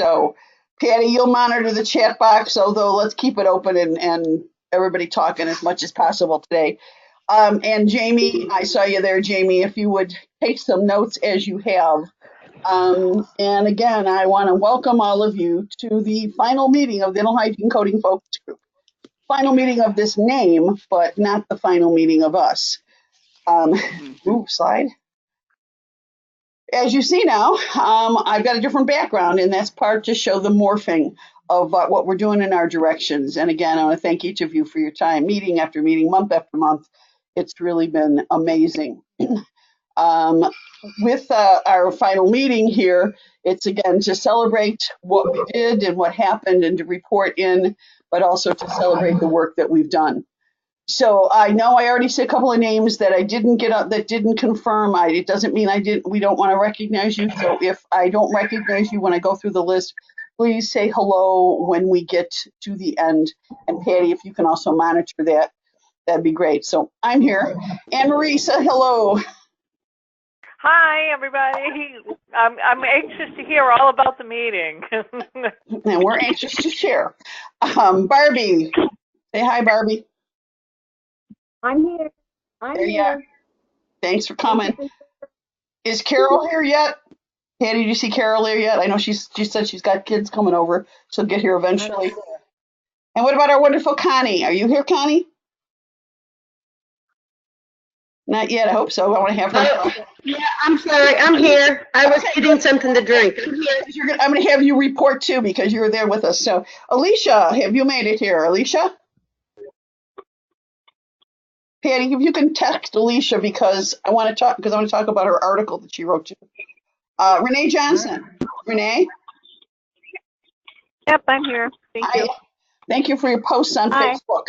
So, Patty, you'll monitor the chat box, although let's keep it open and everybody talking as much as possible today. And Jamie, I saw you there, Jamie, if you would take some notes as you have. And again, I want to welcome all of you to the final meeting of the Dental Hygiene Coding Focus Group. Final meeting of this name, but not the final meeting of us. Slide. As you see now, I've got a different background, and that's part to show the morphing of what we're doing in our directions. And again, I want to thank each of you for your time, meeting after meeting, month after month. It's really been amazing. With our final meeting here, it's again to celebrate what we did and what happened and to report in, but also to celebrate the work that we've done. So I know I already said a couple of names that I didn't get up, that didn't confirm. It doesn't mean we don't want to recognize you. So if I don't recognize you when I go through the list, please say hello when we get to the end. And Patty, if you can also monitor that, that'd be great. So I'm here. Anne Marisa, hello. Hi, everybody. I'm anxious to hear all about the meeting. And we're anxious to share. Barbie, say hi, Barbie. I'm here. I'm here. Thanks for coming. Is Carol here yet? Patty, did you see Carol here yet? I know she said she's got kids coming over. She'll get here eventually. And what about our wonderful Connie? Are you here, Connie? Not yet. I hope so. I want to have her. Yeah, I'm sorry. I'm here. I was getting something to drink. I'm going to have you report too because you were there with us. So, Alicia, have you made it here? Alicia? Patty, if you can text Alicia because I want to talk about her article that she wrote too. Renee Johnson. Renee? Yep, I'm here. Thank you. Thank you for your posts on Facebook.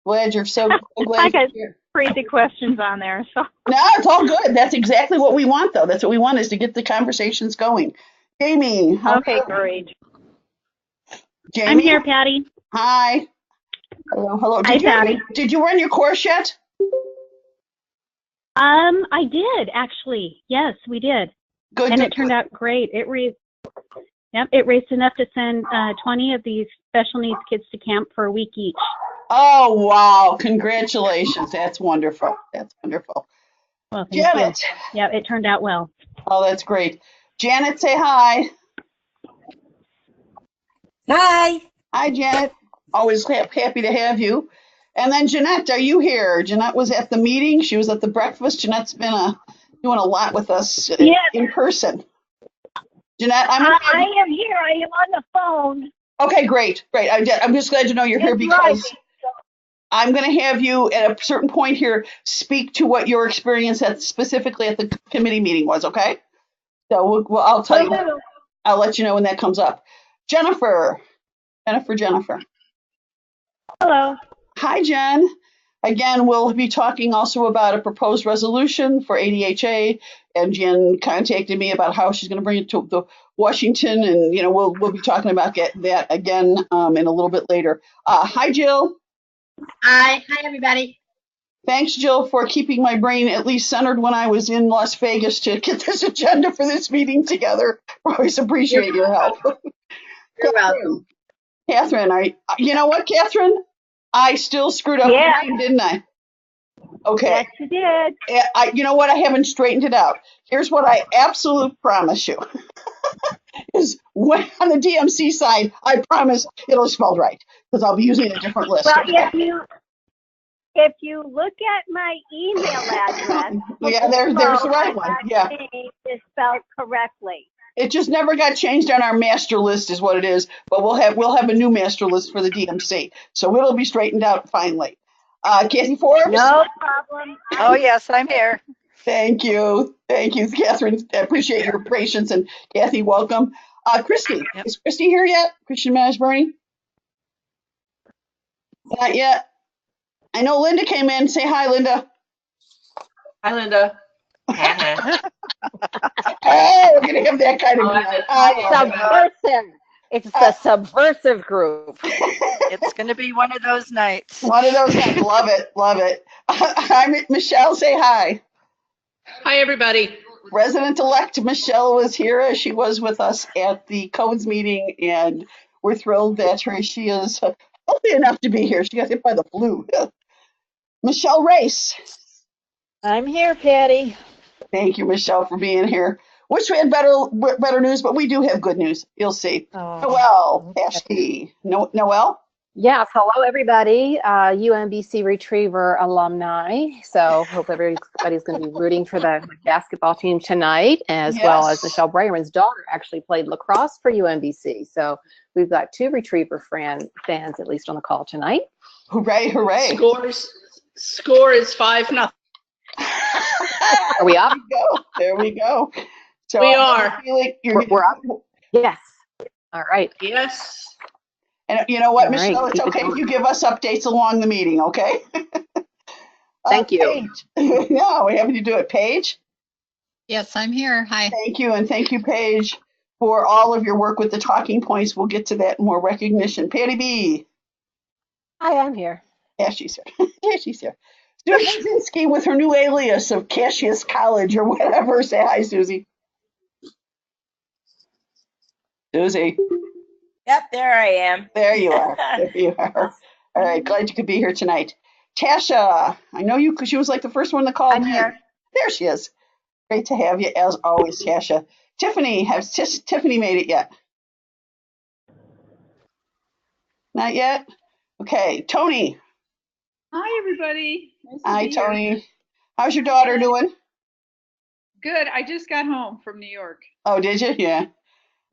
Glad you're so glad I got crazy questions on there. So. No, it's all good. That's exactly what we want, though. That's what we want is to get the conversations going. Jamie. Okay, great. Jamie? I'm here, Patty. Hi. Hello. Hi, Patty. Did you run your course yet? I did actually. Yes, we did. Good. And it turned out great. It raised enough to send 20 of these special needs kids to camp for a week each. Oh wow! Congratulations. That's wonderful. That's wonderful. Well, Janet. Yeah, it turned out well. Oh, that's great. Janet, say hi. Hi. Hi, Janet. Always happy to have you. And then Jeanette, are you here? Jeanette was at the meeting. She was at the breakfast. Jeanette's been doing a lot with us in person. Jeanette, I am here. I am on the phone. Okay, great. I'm just glad to know you're here because I'm going to have you at a certain point here speak to what your experience specifically at the committee meeting was, okay? So I'll tell you. I'll let you know when that comes up. Jennifer. Hello. Hi, Jen. Again, we'll be talking also about a proposed resolution for ADHA, and Jen contacted me about how she's going to bring it to the Washington, and we'll be talking about that again in a little bit later. Hi, Jill. Hi, everybody. Thanks, Jill, for keeping my brain at least centered when I was in Las Vegas to get this agenda for this meeting together. Always appreciate your help. You're welcome. Catherine, you know what, Catherine? I still screwed up, didn't I? Okay. Yes, you did. You know what? I haven't straightened it out. Here's what I absolutely promise you. Is when on the DMC side, I promise it'll spell right because I'll be using a different list. Well, if you look at my email address, there's the right one. Yeah, it's spelled correctly. It just never got changed on our master list, is what it is. But we'll have a new master list for the DMC, so it'll be straightened out finally. Kathy Forbes. No problem. Oh yes, I'm here. Thank you, Catherine. I appreciate your patience, and Kathy, welcome. Christy, Is Christy here yet? Christian Masbury? Not yet. I know Linda came in. Say hi, Linda. Hi, Linda. Oh, we're gonna have that kind of subversive. It's the subversive group. It's going to be one of those nights. Love it. I'm Michelle. Say hi. Hi, everybody. President-elect Michelle was here, as she was with us at the codes meeting, and we're thrilled that she is healthy enough to be here. She got hit by the flu. Michelle Race. I'm here, Patty. Thank you, Michelle, for being here. Wish we had better news, but we do have good news. You'll see. Oh, Noelle okay. Paschke. Noelle? Yes, hello everybody, UMBC Retriever alumni. So hope everybody's going to be rooting for the basketball team tonight, as well as Michelle Breyerman's daughter actually played lacrosse for UMBC. So we've got two Retriever fans at least on the call tonight. Hooray, hooray. Score is 5-0. Are we up? There we go. So We are. We're up? Yes. All right. Yes. And you know what, All Michelle, right, it's okay if you give us updates along the meeting, okay? Thank you. Paige. No, we have to do it. Paige? Yes, I'm here. Hi. Thank you, and thank you, Paige, for all of your work with the talking points. We'll get to that in more recognition. Patty B. Hi, I'm here. Yeah, she's here. Yeah, she's here. Susie Kaczynski with her new alias of Cassius College or whatever. Say hi, Susie. Susie. Yep, there I am. There you are. There you are. All right, glad you could be here tonight. Tasha, I know you because she was like the first one to call. I'm here. There she is. Great to have you as always, Tasha. Tiffany, has Tiffany made it yet? Not yet? Okay, Tony. Hi, everybody. Nice to Hi, be here. Tony. How's your daughter doing? Good. I just got home from New York. Oh, did you? Yeah.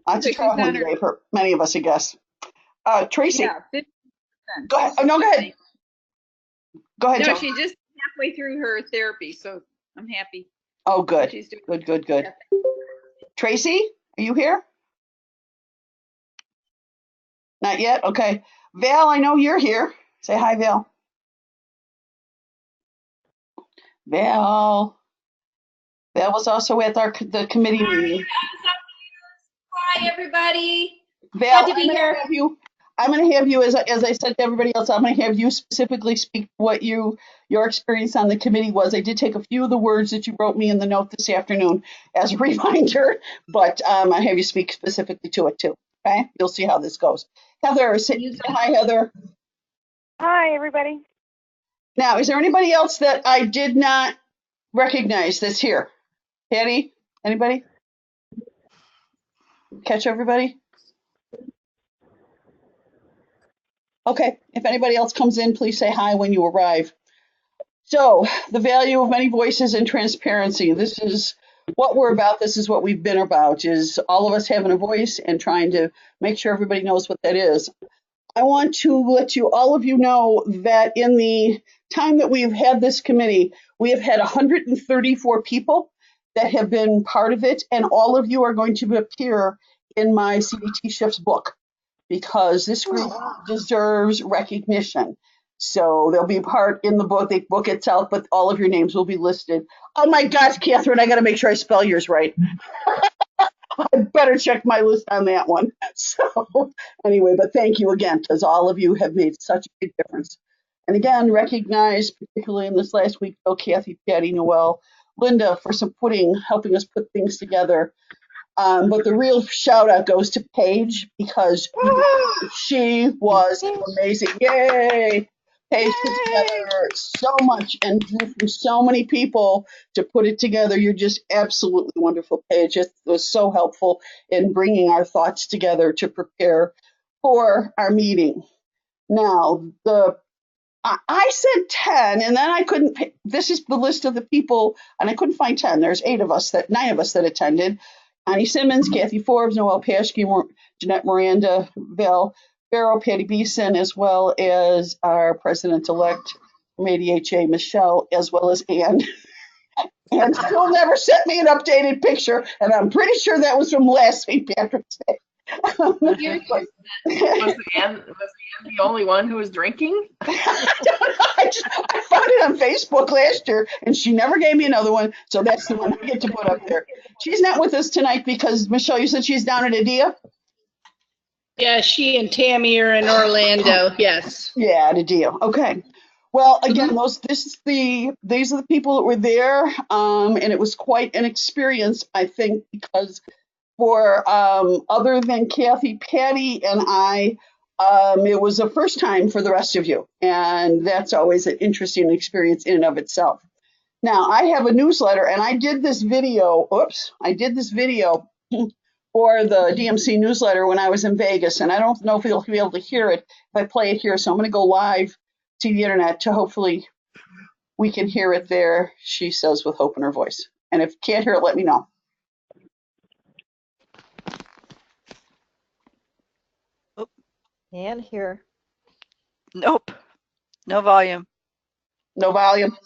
Lots of She's traveling on her- today for many of us, I guess. Tracy. Yeah, 50%. Go ahead. Oh, no, go ahead. Go ahead, No, Tony. she's just halfway through her therapy, so I'm happy. Oh, good. She's doing Good. Tracy, are you here? Not yet? Okay. Val, I know you're here. Say hi, Val. Val. Val was also at the committee meeting. Hi, everybody. Val, Glad to be here. I'm going to have you, as I said to everybody else, I'm going to have you specifically speak what your experience on the committee was. I did take a few of the words that you wrote me in the note this afternoon as a reminder, but I have you speak specifically to it too. Okay, you'll see how this goes. Heather, say hi, Heather. Hi, everybody. Now, is there anybody else that I did not recognize that's here? Patty, anybody? Catch everybody? Okay, if anybody else comes in, please say hi when you arrive. So, the value of many voices and transparency. This is what we're about. This is what we've been about, is all of us having a voice and trying to make sure everybody knows what that is. I want to let all of you know that in the time that we've had this committee, we have had 134 people that have been part of it, and all of you are going to appear in my CDT Shifts book, because this group deserves recognition. So they'll be part in the book itself, but all of your names will be listed. Oh my gosh, Catherine, I got to make sure I spell yours right. I better check my list on that one. So anyway, but thank you again, because all of you have made such a big difference. And again, recognize, particularly in this last week, Kathy, Patty, Noelle, Linda, for helping us put things together. But the real shout out goes to Paige, because she was amazing. Yay! Paige put together so much and drew from so many people to put it together. You're just absolutely wonderful, Paige. It was so helpful in bringing our thoughts together to prepare for our meeting. Now, I said 10, and then I couldn't. This is the list of the people, and I couldn't find 10. There's 9 of us that attended. Connie Simmons, Kathy Forbes, Noelle Paschke, Jeanette Miranda, Val Farrow, Patty Beeson, as well as our president-elect from ADHA, Michelle, as well as Ann. And still never sent me an updated picture, and I'm pretty sure that was from last week, Patrick's Day. Was Ann the only one who was drinking? I found it on Facebook last year, and she never gave me another one, so that's the one I get to put up there. She's not with us tonight because, Michelle, you said she's down at Adia? Yeah, she and Tammy are in Orlando, yes. Yeah, at Adia. Okay. Well, again, these are the people that were there, and it was quite an experience, I think, because for other than Kathy, Patty, and I, it was the first time for the rest of you, and that's always an interesting experience in and of itself. Now, I have a newsletter, and I did this video. Oops, I did this video for the DMC newsletter when I was in Vegas, and I don't know if you'll be able to hear it if I play it here. So I'm going to go live to the internet to hopefully we can hear it there. She says with hope in her voice, and if you can't hear it, let me know. And here. Nope. No volume. No volume.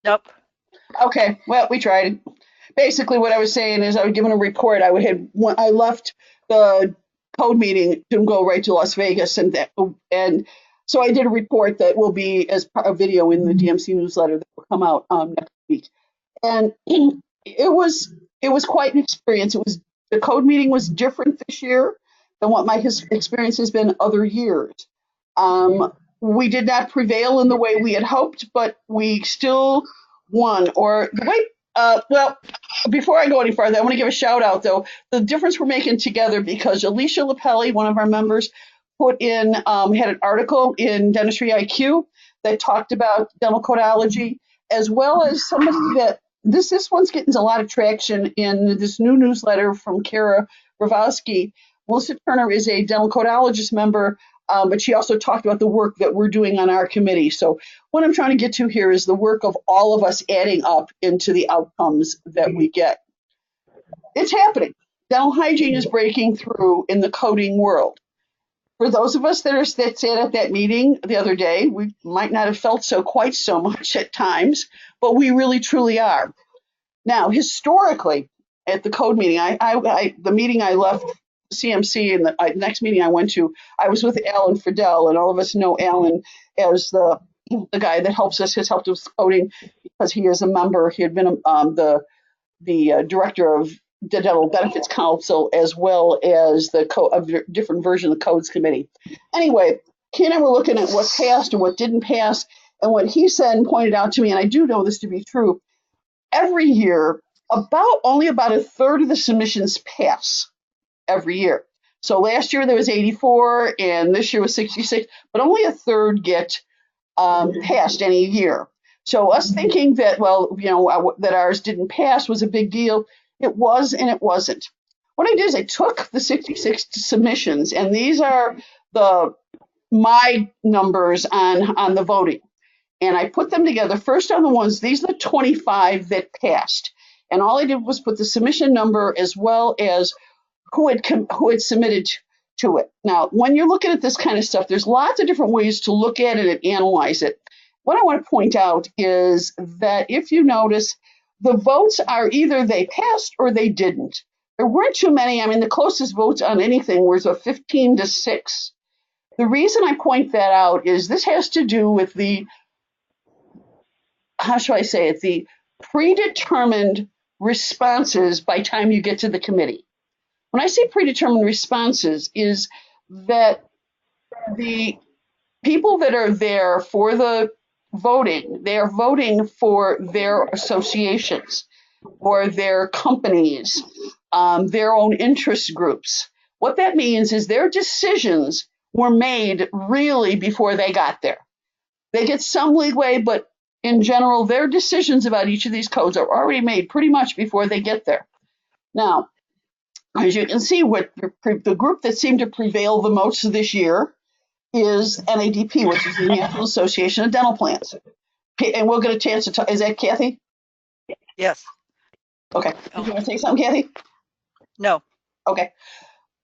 Nope. Okay, well, we tried. Basically, what I was saying is I was given a report. When I left the code meeting to go right to Las Vegas, and so I did a report that will be as part of video in the DMC newsletter that will come out next week. And it was quite an experience. The code meeting was different this year than what my experience has been other years. We did not prevail in the way we had hoped, but we still won. Or the way, well, before I go any farther, I want to give a shout out though. The difference we're making together, because Alicia Lapelli, one of our members, had an article in Dentistry IQ that talked about dental codology, as well as somebody that this one's getting a lot of traction in this new newsletter from Kara Bravowski. Melissa Turner is a dental codologist member, but she also talked about the work that we're doing on our committee. So what I'm trying to get to here is the work of all of us adding up into the outcomes that we get. It's happening. Dental hygiene is breaking through in the coding world. For those of us that sat at that meeting the other day, we might not have felt quite so much at times, but we really truly are. Now, historically, at the code meeting, the meeting I left CMC and the next meeting I went to, I was with Alan Friedel, and all of us know Alan as the guy that has helped us coding because he is a member. He had been the director of the Dental Benefits Council, as well as the different version of the Codes Committee. Anyway, he and I were looking at what passed and what didn't pass, and what he said and pointed out to me, and I do know this to be true, every year, only about a third of the submissions pass every year. So last year there was 84, and this year was 66, but only a third get passed any year. So us thinking that, that ours didn't pass was a big deal. It was, and it wasn't. What I did is I took the 66 submissions, and these are my numbers on the voting. And I put them together first on the ones, these are the 25 that passed. And all I did was put the submission number as well as who had submitted to it. Now, when you're looking at this kind of stuff, there's lots of different ways to look at it and analyze it. What I want to point out is that if you notice, the votes are either they passed or they didn't. There weren't too many. I mean, the closest votes on anything was a 15-6. The reason I point that out is this has to do with the predetermined responses by time you get to the committee. When I say predetermined responses, is that the people that are there for the voting, they are voting for their associations or their companies, their own interest groups. What that means is their decisions were made really before they got there. They get some leeway, but in general, their decisions about each of these codes are already made pretty much before they get there. Now, as you can see, what the group that seemed to prevail the most this year is NADP, which is the National Association of Dental Plans. And we'll get a chance to talk. Is that Kathy? Yes. Okay. Did you want to say something, Kathy? No. Okay.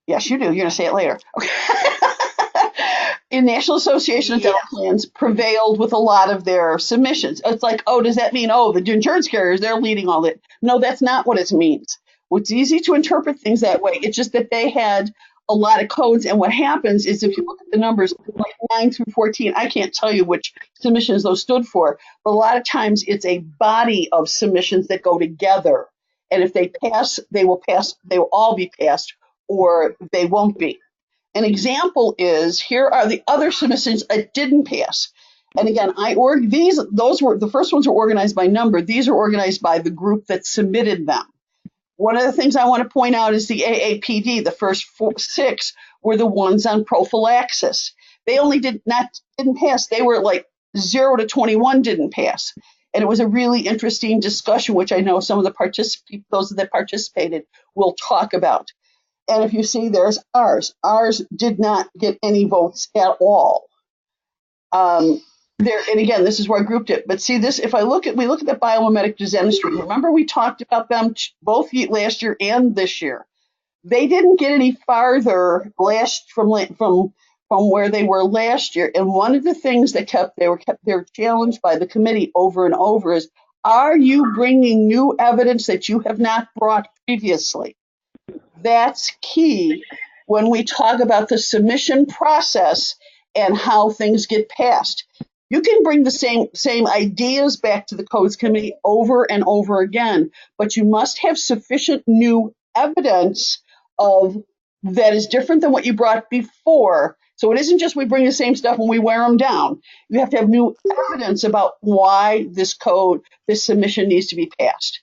Yes, you do. You're going to say it later. Okay. The National Association of Dental Plans prevailed with a lot of their submissions. It's like, oh, does that mean, the insurance carriers, they're leading all that? No, that's not what it means. It's easy to interpret things that way. It's just that they had a lot of codes, and what happens is if you look at the numbers, like 9 through 14, I can't tell you which submissions those stood for, but a lot of times it's a body of submissions that go together. And if they pass, they will all be passed, or they won't be. An example is, here are the other submissions that didn't pass. And again, those were, the first ones were organized by number. These are organized by the group that submitted them. One of the things I want to point out is the AAPD, the first 6 were the ones on prophylaxis. They only didn't pass. They were like 0 to 21 didn't pass. And it was a really interesting discussion, which I know some of the those that participated will talk about. And if you see, there's ours. Ours did not get any votes at all. And again, this is where I grouped it. But see this, we look at the biomimetic dentistry. Remember we talked about them both last year and this year. They didn't get any farther from where they were last year. And one of the things they were challenged by the committee over and over is, are you bringing new evidence that you have not brought previously? That's key when we talk about the submission process and how things get passed. You can bring the same ideas back to the codes committee over and over again, but you must have sufficient new evidence that is different than what you brought before. So it isn't just we bring the same stuff and we wear them down. You have to have new evidence about why this submission needs to be passed.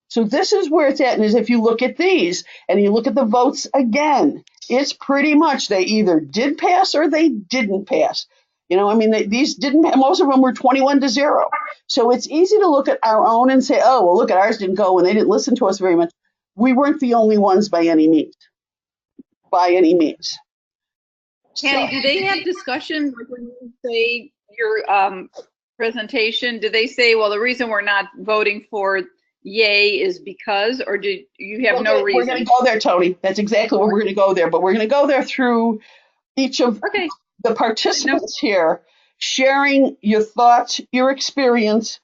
So this is where it's at. And if you look at these and you look at the votes again, it's pretty much they either did pass or they didn't pass. These didn't, most of them were 21 to 0. So it's easy to look at our own and say, oh, well, look at ours didn't go and they didn't listen to us very much. We weren't the only ones by any means. Patty, do they have discussion like when you say your presentation? Do they say, well, the reason we're not voting for yay is because, or do you have no reason? We're going to go there, Tony. That's exactly what we're going to go there. But we're going to go there through each of the participants here, sharing your thoughts, your experience.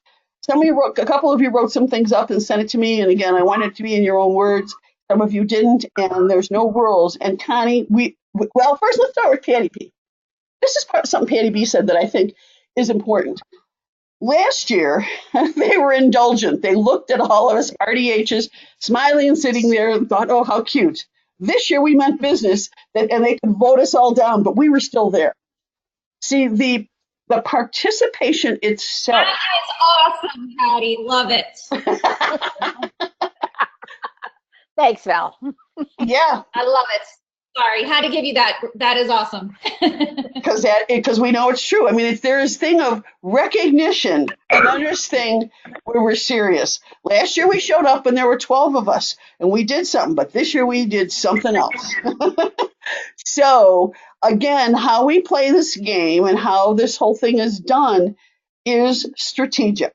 A couple of you wrote some things up and sent it to me. And again, I want it to be in your own words. Some of you didn't, and there's no rules. And Connie, well, first let's start with Patty B. This is something Patty B said that I think is important. Last year, they were indulgent. They looked at all of us RDHs smiling and sitting there and thought, oh, how cute. This year we meant business, and they could vote us all down, but we were still there. See, the participation itself. That is awesome, Patty. Love it. Thanks, Val. Yeah. I love it. Sorry, had to give you that. That is awesome. Because we know it's true. I mean, there is thing of recognition, and then there's thing where we're serious. Last year we showed up and there were 12 of us and we did something, but this year we did something else. So again, how we play this game and how this whole thing is done is strategic.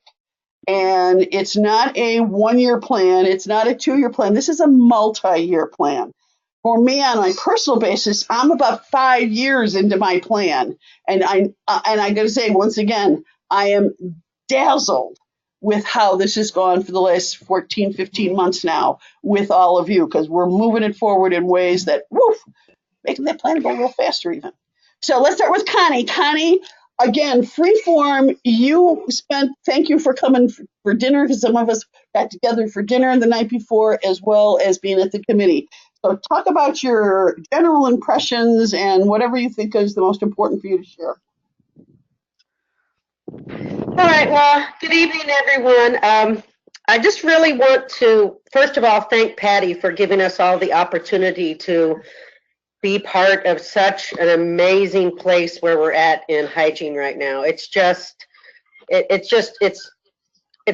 And it's not a 1-year plan. It's not a 2-year plan. This is a multi-year plan. For me, on a personal basis, I'm about 5 years into my plan. And I got to say, once again, I am dazzled with how this has gone for the last 14, 15 months now with all of you, because we're moving it forward in ways that, making that plan go a little faster even. So let's start with Connie. Connie, again, freeform, thank you for coming for dinner, because some of us got together for dinner the night before, as well as being at the committee. So talk about your general impressions and whatever you think is the most important for you to share. All right, well, good evening, everyone. I just really want to, first of all, thank Patty for giving us all the opportunity to be part of such an amazing place where we're at in hygiene right now. It's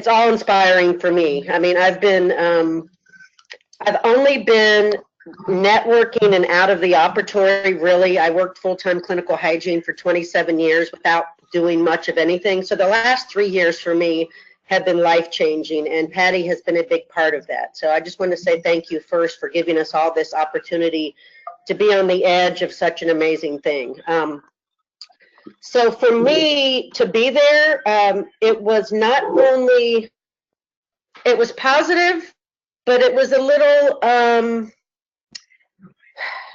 all inspiring for me. I mean, I've only been networking and out of the operatory, really. I worked full-time clinical hygiene for 27 years without doing much of anything. So the last 3 years for me have been life-changing, and Patty has been a big part of that. So I just want to say thank you first for giving us all this opportunity to be on the edge of such an amazing thing. So for me to be there, it was not only, it was positive, but it was a little,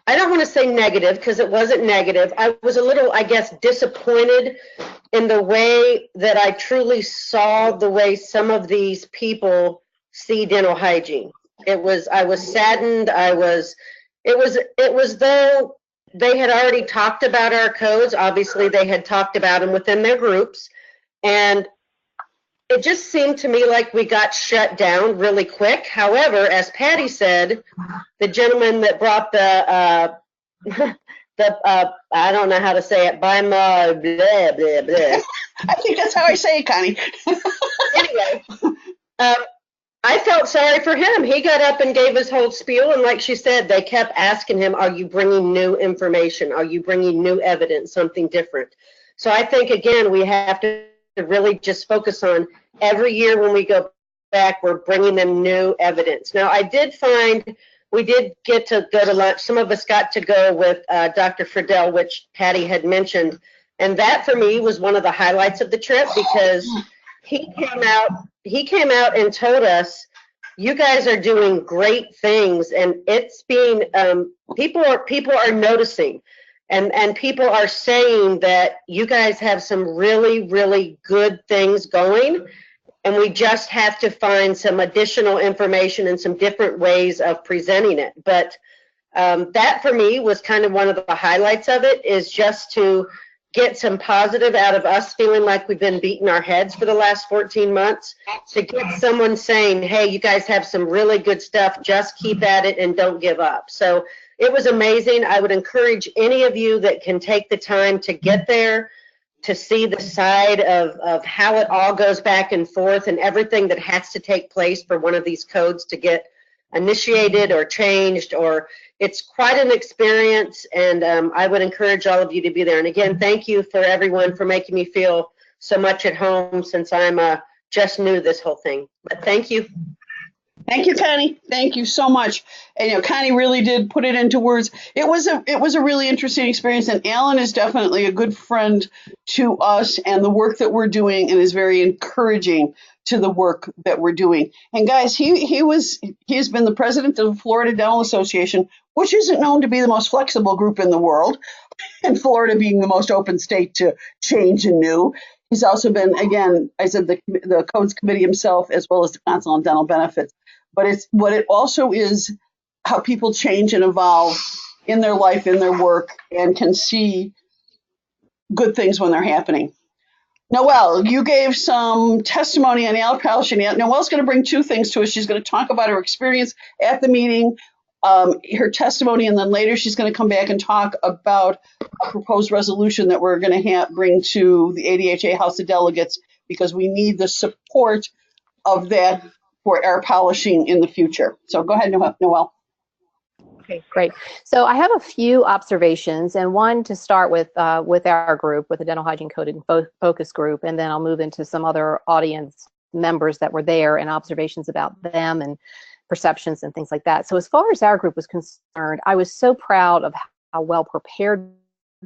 I don't want to say negative, because it wasn't negative. I was a little, I guess, disappointed in the way that I truly saw the way some of these people see dental hygiene. I was saddened. It was though they had already talked about our codes. Obviously, they had talked about them within their groups. And it just seemed to me like we got shut down really quick. However, as Patty said, the gentleman that brought the I don't know how to say it, by my blah, blah, blah. I think that's how I say it, Connie. Anyway, I felt sorry for him. He got up and gave his whole spiel, and like she said, they kept asking him, are you bringing new information? Are you bringing new evidence, something different? So I think, again, we have to really just focus on every year when we go back, we're bringing them new evidence. Now, I did find we did get to go to lunch. Some of us got to go with Dr. Friedel, which Patty had mentioned, and that for me was one of the highlights of the trip because he came out and told us, you guys are doing great things, and it's being people are noticing, and people are saying that you guys have some really, really good things going, and we just have to find some additional information and some different ways of presenting it. But that for me was kind of one of the highlights of it, is just to get some positive out of us feeling like we've been beating our heads for the last 14 months, to get someone saying, hey, you guys have some really good stuff, just keep at it and don't give up. So it was amazing. I would encourage any of you that can take the time to get there, to see the side of how it all goes back and forth and everything that has to take place for one of these codes to get initiated or changed, or it's quite an experience, and I would encourage all of you to be there. And again, thank you for everyone for making me feel so much at home, since I'm just new to this whole thing. But thank you. Thank you, Connie. Thank you so much. And Connie really did put it into words. It was a really interesting experience, and Alan is definitely a good friend to us and the work that we're doing, and is very encouraging to the work that we're doing. And guys, he has been the president of the Florida Dental Association, which isn't known to be the most flexible group in the world, and Florida being the most open state to change and new. He's also been, again, I said, the codes committee himself, as well as the Council on Dental Benefits. But it also is how people change and evolve in their life, in their work, and can see good things when they're happening. Noelle, you gave some testimony on allocation. Noelle's going to bring two things to us. She's going to talk about her experience at the meeting, her testimony, and then later she's going to come back and talk about a proposed resolution that we're going to bring to the ADHA House of Delegates, because we need the support of that for air polishing in the future. So go ahead, Noelle. Okay, great. So I have a few observations, and one to start with our group, with the Dental Hygiene Code and Focus Group, and then I'll move into some other audience members that were there and observations about them and perceptions and things like that. So as far as our group was concerned, I was so proud of how well prepared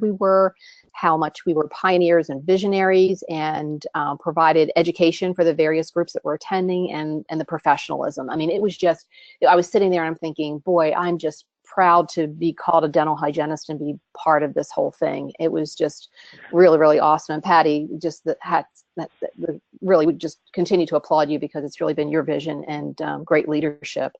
we were, how much we were pioneers and visionaries, and provided education for the various groups that were attending, and the professionalism. I mean, it was just, I was sitting there and I'm thinking, boy, I'm just proud to be called a dental hygienist and be part of this whole thing. It was just really, really awesome. And Patty, just really would just continue to applaud you, because it's really been your vision and great leadership.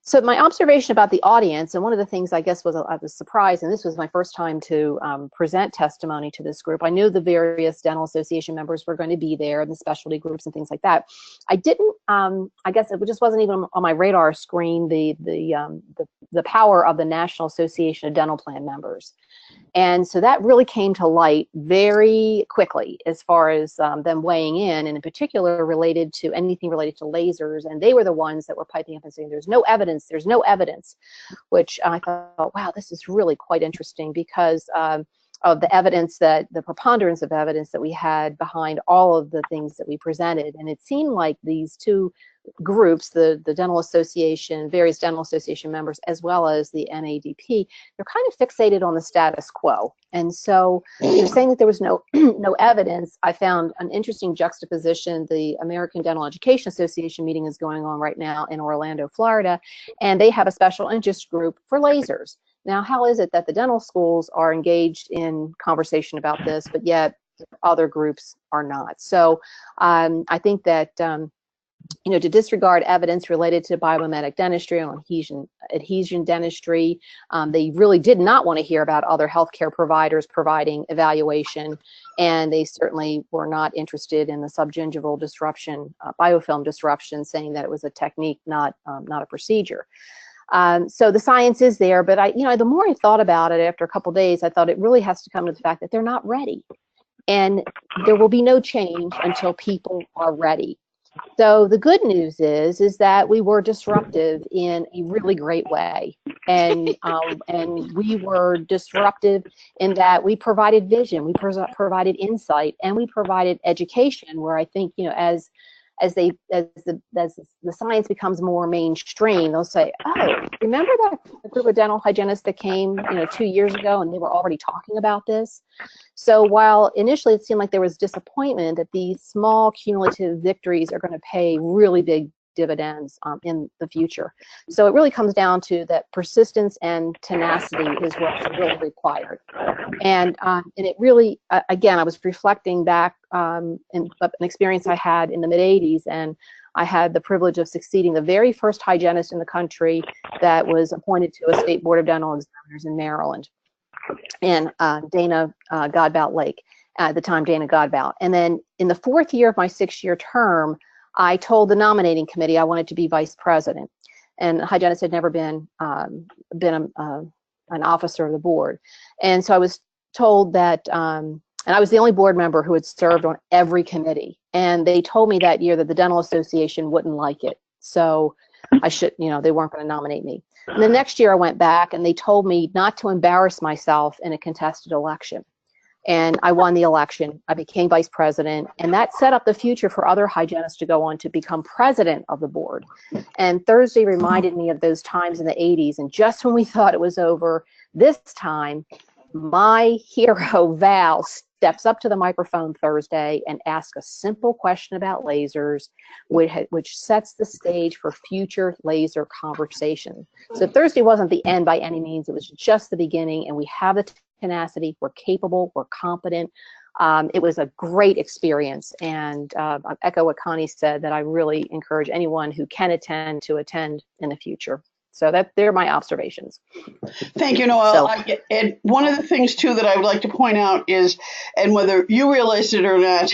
So my observation about the audience, and one of the things I guess was I was surprised, and this was my first time to present testimony to this group. I knew the various dental association members were going to be there, and the specialty groups and things like that. I didn't, I guess it just wasn't even on my radar screen, the power of the National Association of Dental Plan members. And so that really came to light very quickly as far as them weighing in, and in particular related to anything related to lasers. And they were the ones that were piping up and saying, there's no evidence, which I thought, wow, this is really quite interesting, because of the evidence, that the preponderance of evidence that we had behind all of the things that we presented. And it seemed like these two groups, the Dental Association, various Dental Association members, as well as the NADP, they're kind of fixated on the status quo. And so they're saying that there was no evidence. I found an interesting juxtaposition. The American Dental Education Association meeting is going on right now in Orlando, Florida, and they have a special interest group for lasers. Now, how is it that the dental schools are engaged in conversation about this, but yet other groups are not? So I think that to disregard evidence related to biomimetic dentistry and adhesion dentistry. They really did not want to hear about other healthcare providers providing evaluation, and they certainly were not interested in the subgingival disruption, biofilm disruption, saying that it was a technique, not a procedure. So the science is there, but the more I thought about it after a couple of days, I thought it really has to come to the fact that they're not ready, and there will be no change until people are ready. So the good news is that we were disruptive in a really great way, and we were disruptive in that we provided vision, we provided insight, and we provided education. Where I think as the science becomes more mainstream, they'll say, "Oh, remember that group of dental hygienists that came 2 years ago, and they were already talking about this." So while initially it seemed like there was disappointment, that these small cumulative victories are going to pay really big dividends in the future. So it really comes down to that persistence and tenacity is what's really required. And it really, again, I was reflecting back in an experience I had in the mid-'80s, and I had the privilege of succeeding the very first hygienist in the country that was appointed to a state board of dental examiners in Maryland, and Dana Godbout Lake, at the time Dana Godbout. And then in the 4th year of my 6-year term, I told the nominating committee I wanted to be vice president, and hygienist had never been an officer of the board. And so I was told that, and I was the only board member who had served on every committee, and they told me that year that the Dental Association wouldn't like it, so I should, they weren't going to nominate me. And the next year I went back, and they told me not to embarrass myself in a contested election. And I won the election. I became vice president, and that set up the future for other hygienists to go on to become president of the board. And Thursday reminded me of those times in the 80s, and just when we thought it was over, this time, my hero, Val, steps up to the microphone Thursday and asks a simple question about lasers, which sets the stage for future laser conversation. So Thursday wasn't the end by any means. It was just the beginning, and we have the tenacity, we're capable, we're competent. It was a great experience, and I echo what Connie said, that I really encourage anyone who can attend to attend in the future. So they're my observations. Thank you, Noelle. And one of the things too that I would like to point out is, and whether you realized it or not,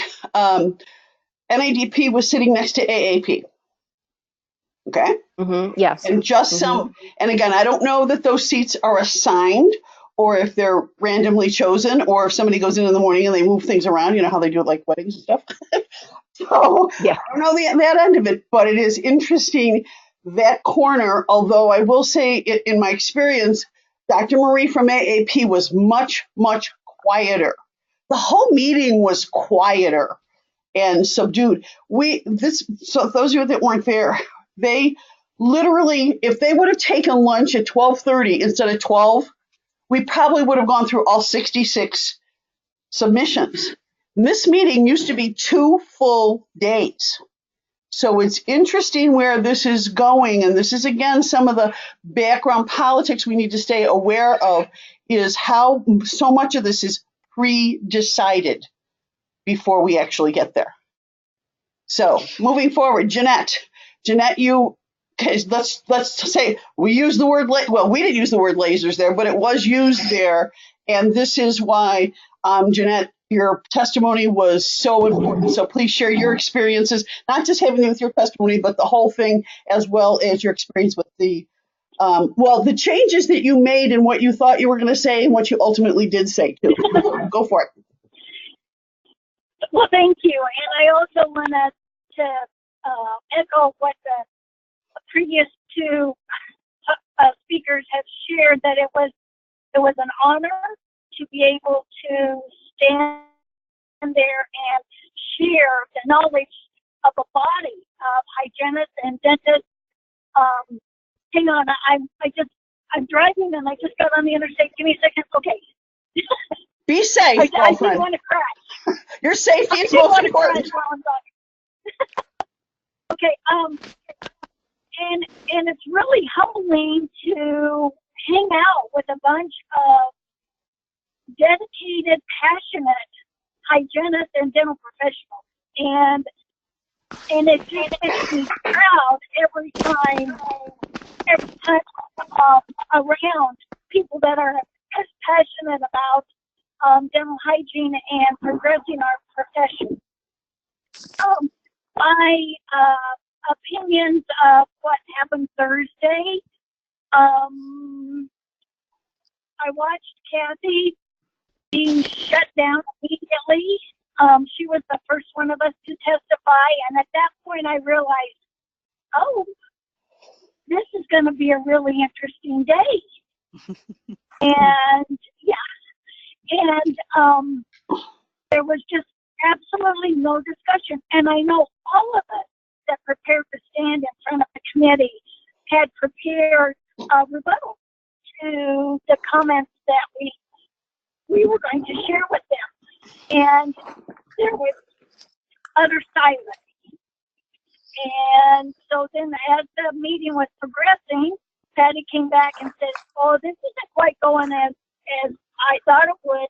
NADP was sitting next to AAP. Okay. Mm-hmm. Yes. And just some, and again, I don't know that those seats are assigned, or if they're randomly chosen, or if somebody goes in the morning and they move things around, how they do it like weddings and stuff. So yeah, I don't know that end of it, but it is interesting, that corner, although I will say in my experience, Dr. Marie from AAP was much, much quieter. The whole meeting was quieter and subdued. So those of you that weren't there, they literally, if they would have taken lunch at 12:30 instead of 12, we probably would have gone through all 66 submissions. And this meeting used to be 2 full days. So it's interesting where this is going. And this is, again, some of the background politics we need to stay aware of, is how so much of this is pre-decided before we actually get there. So moving forward, Jeanette, let's say we use the word, we didn't use the word lasers there, but it was used there. And this is why, Jeanette, your testimony was so important. So please share your experiences, not just having to do with your testimony, but the whole thing, as well as your experience with the changes that you made and what you thought you were going to say and what you ultimately did say too. Go for it. Well, thank you. And I also wanted to echo what the previous 2 speakers have shared, that it was an honor to be able to stand there and share the knowledge of a body of hygienists and dentists. Hang on, I'm driving and I just got on the interstate. Give me a second. Okay. Be safe. I didn't want to crash. Your safety is most important. Okay. And it's really humbling to hang out with a bunch of dedicated, passionate hygienists and dental professionals. And And it just makes me proud every time around people that are as passionate about dental hygiene and progressing our profession. My opinions of what happened Thursday. I watched Kathy being shut down immediately. She was the first one of us to testify, and at that point I realized, oh, this is going to be a really interesting day. And there was just absolutely no discussion. And I know all of us that prepared to stand in front of the committee had prepared a rebuttal to the comments that we were going to share with them. And there was utter silence. And so then as the meeting was progressing, Patty came back and said, oh, this isn't quite going as I thought it would.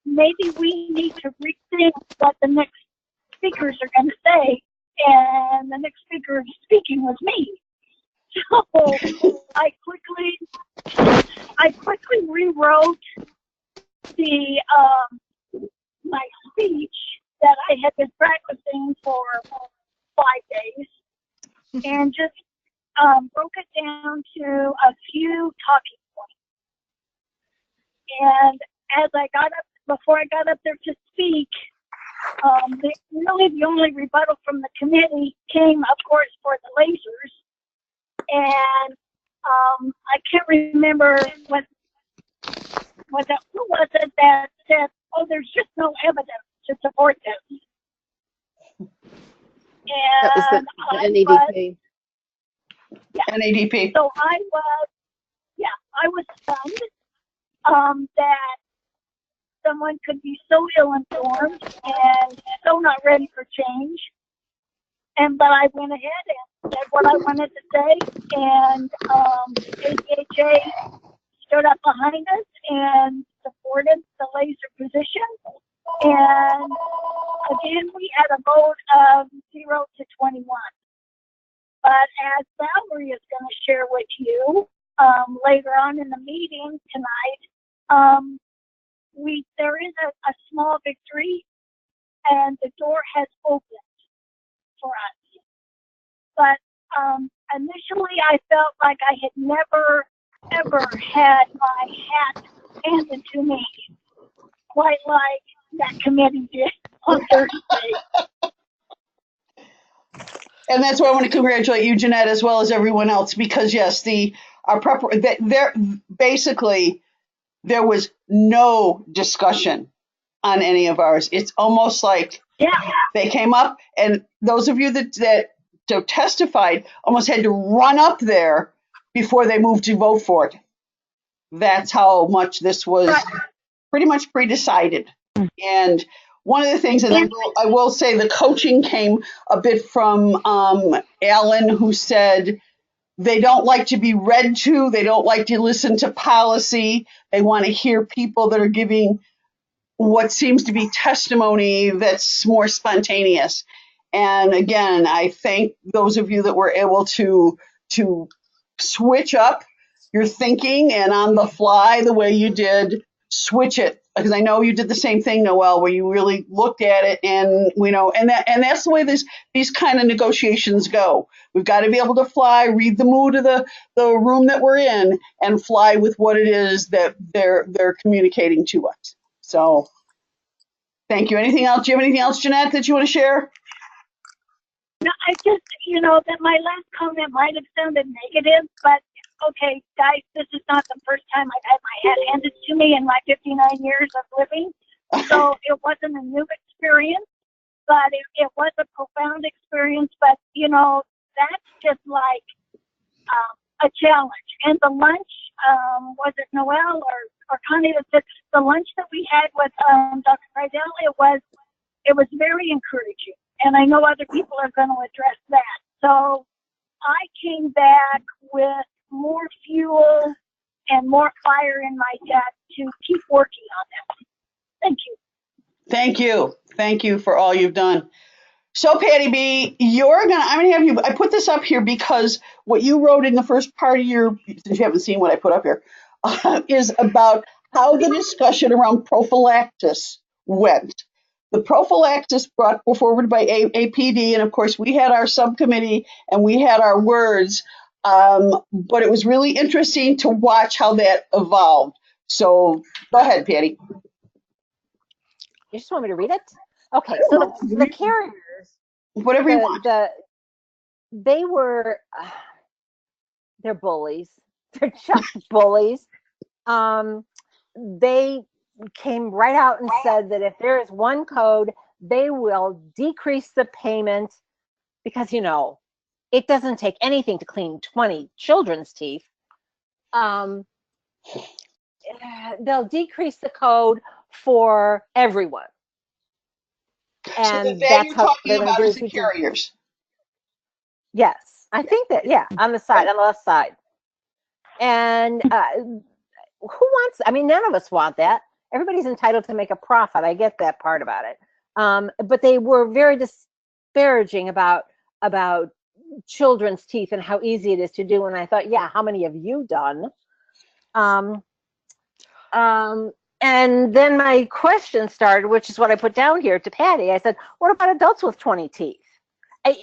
Maybe we need to rethink what the next speakers are going to say. And the next speaker speaking was me. So I quickly rewrote the my speech that I had been practicing for 5 days, and just broke it down to a few talking points. And as I got up, before I got up there to speak, really the only rebuttal from the committee came, of course, for the lasers. And I can't remember who was it that said, oh, there's just no evidence to support this. That was the NADP. NADP. So I was stunned that someone could be so ill-informed and so not ready for change. But I went ahead and said what I wanted to say, and ADHA stood up behind us and supported the laser position. And again, we had a vote of 0 to 21. But as Valerie is going to share with you later on in the meeting tonight, there is a small victory, and the door has opened for us. But initially, I felt like I had never, ever had my hat handed to me quite like that committee did on Thursday. And that's why I want to congratulate you, Jeanette, as well as everyone else, because yes, basically there was no discussion on any of ours. It's almost like they came up, and those of you that testified almost had to run up there before they moved to vote for it. That's how much this was pretty much pre-decided. And one of the things, and I will say the coaching came a bit from Alan, who said they don't like to be read to. They don't like to listen to policy. They want to hear people that are giving what seems to be testimony that's more spontaneous. And again, I thank those of you that were able to switch up your thinking and on the fly the way you did, switch it. Because I know you did the same thing, Noelle, where you really looked at it, and that's the way these kind of negotiations go. We've got to be able to fly, read the mood of the room that we're in, and fly with what it is that they're communicating to us. So, thank you. Anything else? Do you have anything else, Jeanette, that you want to share? No, I just, that my last comment might have sounded negative, but okay, guys, this is not the first time I've had my head handed to me in my 59 years of living. So it wasn't a new experience, but it was a profound experience. But, that's just like a challenge. And the lunch, was it Noelle or Connie that said the lunch that we had with Dr. Friedel, it was very encouraging. And I know other people are going to address that. So I came back with more fuel and more fire in my gut to keep working on that. Thank you. Thank you. Thank you for all you've done. So Patty B, I'm gonna have you, I put this up here because what you wrote in the first part of your, since you haven't seen what I put up here, is about how the discussion around prophylaxis went. The prophylaxis brought forward by APD, and of course we had our subcommittee and we had our words, but it was really interesting to watch how that evolved. So go ahead, Patty. You just want me to read it? Okay, so the carriers, whatever you want. They were, they're bullies. They're just bullies. They came right out and said that if there is one code, they will decrease the payment because, you know, it doesn't take anything to clean 20 children's teeth. They'll decrease the code for everyone. And so that's you're how talking they're going about to do is the carriers. Yes, I think that, yeah, on the side, on the left side. And who wants, I mean, none of us want that. Everybody's entitled to make a profit. I get that part about it. But they were very disparaging about children's teeth and how easy it is to do. And I thought, yeah, how many have you done? And then my question started, which is what I put down here to Patty. I said, what about adults with 20 teeth?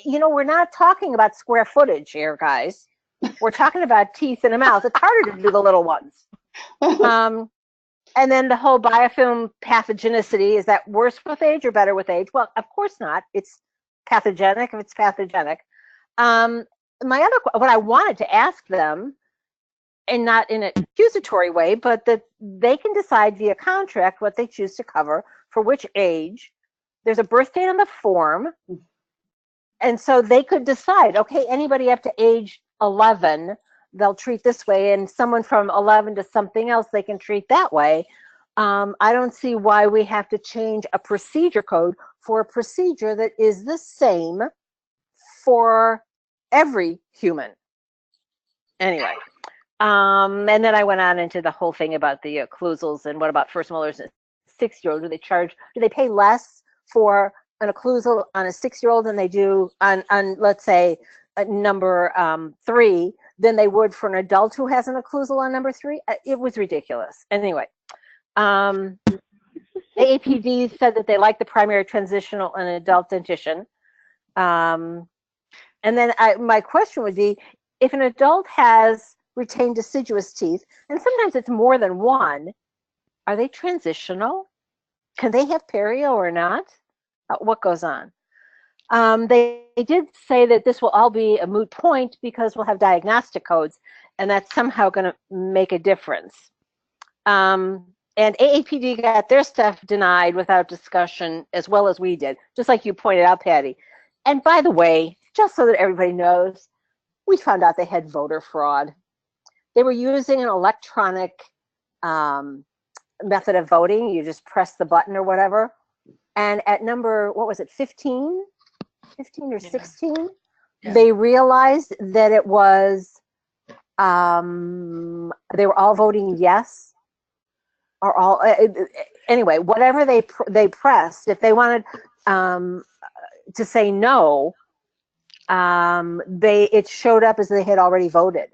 You know, we're not talking about square footage here, guys. We're talking about teeth in a mouth. It's harder to do the little ones. And then the whole biofilm pathogenicity, is that worse with age or better with age? Well, of course not. It's pathogenic if it's pathogenic. What I wanted to ask them, and not in an accusatory way, but that they can decide via contract what they choose to cover for which age. There's a birth date on the form. And so they could decide, okay, anybody up to age 11, they'll treat this way, and someone from 11 to something else, they can treat that way. I don't see why we have to change a procedure code for a procedure that is the same for every human. Anyway, and then I went on into the whole thing about the occlusals and what about first molars and 6-year-old. Do they pay less for an occlusal on a 6-year-old than they do on let's say number 3 than they would for an adult who has an occlusal on number 3? It was ridiculous. Anyway, AAPD said that they like the primary, transitional, and adult dentition. And then my question would be, if an adult has retained deciduous teeth, and sometimes it's more than one, are they transitional? Can they have perio or not? What goes on? They did say that this will all be a moot point because we'll have diagnostic codes, and that's somehow going to make a difference. And AAPD got their stuff denied without discussion, as well as we did, just like you pointed out, Patty. And by the way, just so that everybody knows, we found out they had voter fraud. They were using an electronic method of voting. You just press the button or whatever. And at number, what was it, 15 or 16, they realized that it was, they were all voting yes, or all, anyway, whatever they pressed, if they wanted to say no, it showed up as they had already voted.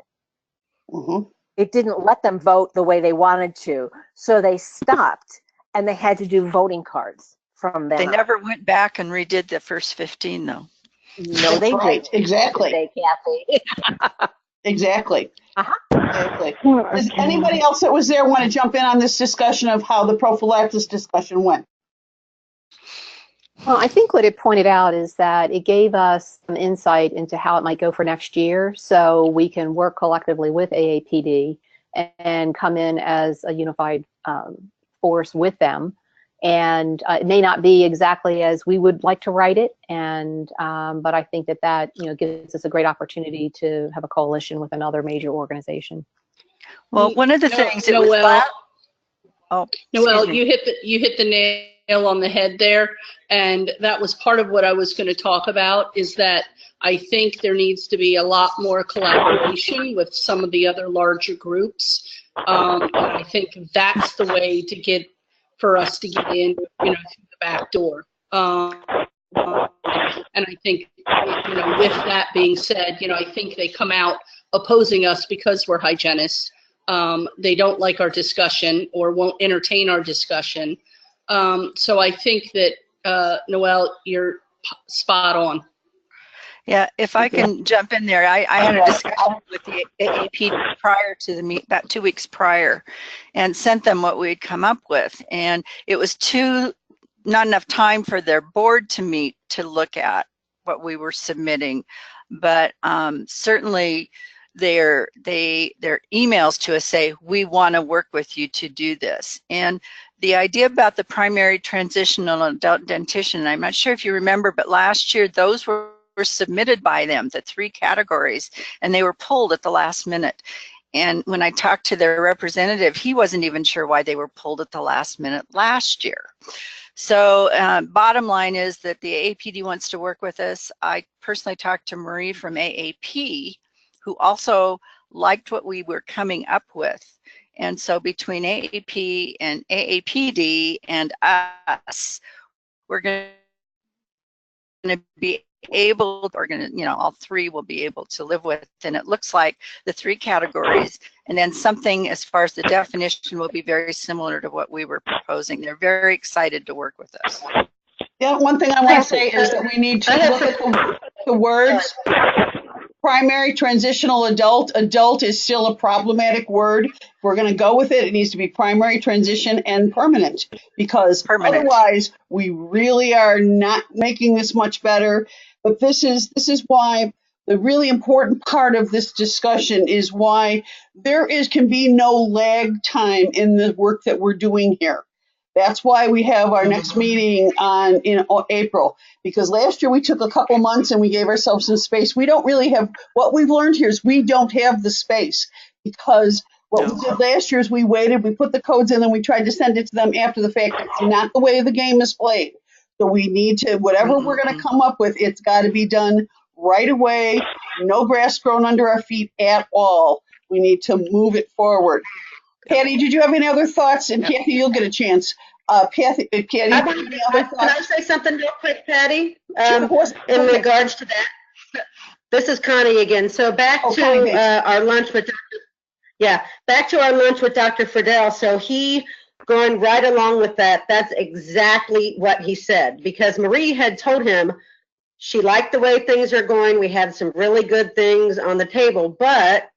Mm-hmm. It didn't let them vote the way they wanted to, so they stopped, and they had to do voting cards from them. They never went back and redid the first 15, though. No, they didn't. Exactly. They, Kathy. Exactly. Uh-huh. Exactly. Does anybody else that was there want to jump in on this discussion of how the prophylaxis discussion went? Well, I think what it pointed out is that it gave us some insight into how it might go for next year, so we can work collectively with AAPD and come in as a unified force with them. And it may not be exactly as we would like to write it, and but I think that gives us a great opportunity to have a coalition with another major organization. Well, one of the things Noelle, Noelle, you hit the nail on the head there, and that was part of what I was going to talk about. Is that I think there needs to be a lot more collaboration with some of the other larger groups. And I think that's the way to get for us to get in, through the back door. And I think, with that being said, I think they come out opposing us because we're hygienists. They don't like our discussion or won't entertain our discussion. So I think that, Noelle, you're spot on. Yeah, if I can jump in there, I had a discussion with the AAP prior to the about 2 weeks prior, and sent them what we had come up with, and it was not enough time for their board to meet to look at what we were submitting, but certainly their emails to us say, we want to work with you to do this. And the idea about the primary transitional adult dentition, I'm not sure if you remember, but last year those were submitted by them, the 3 categories, and they were pulled at the last minute. And when I talked to their representative, he wasn't even sure why they were pulled at the last minute last year. So bottom line is that the AAPD wants to work with us. I personally talked to Marie from AAP, who also liked what we were coming up with. And so between AAP and AAPD and us, we're going to be able, all 3 will be able to live with. And it looks like the 3 categories, and then something as far as the definition will be very similar to what we were proposing. They're very excited to work with us. Yeah, one thing I want to say is that we need to look at the words. Primary transitional adult. Adult is still a problematic word. If we're going to go with it, it needs to be primary transition and permanent, because otherwise we really are not making this much better. But this is why the really important part of this discussion is why can be no lag time in the work that we're doing here. That's why we have our next meeting in April, because last year we took a couple months and we gave ourselves some space. We don't really have, what we've learned here is we don't have the space, because what we did last year is we waited, we put the codes in, and we tried to send it to them after the fact. It's not the way the game is played. So we need to, whatever we're going to come up with, it's got to be done right away. No grass grown under our feet at all. We need to move it forward. Patty, did you have any other thoughts? And Kathy, you'll get a chance. Patty, any other thoughts? Can I say something real quick, Patty? Sure. In regards to that, this is Connie again. So back to our lunch with Dr. Friedel. So he going right along with that. That's exactly what he said, because Marie had told him she liked the way things are going. We had some really good things on the table, but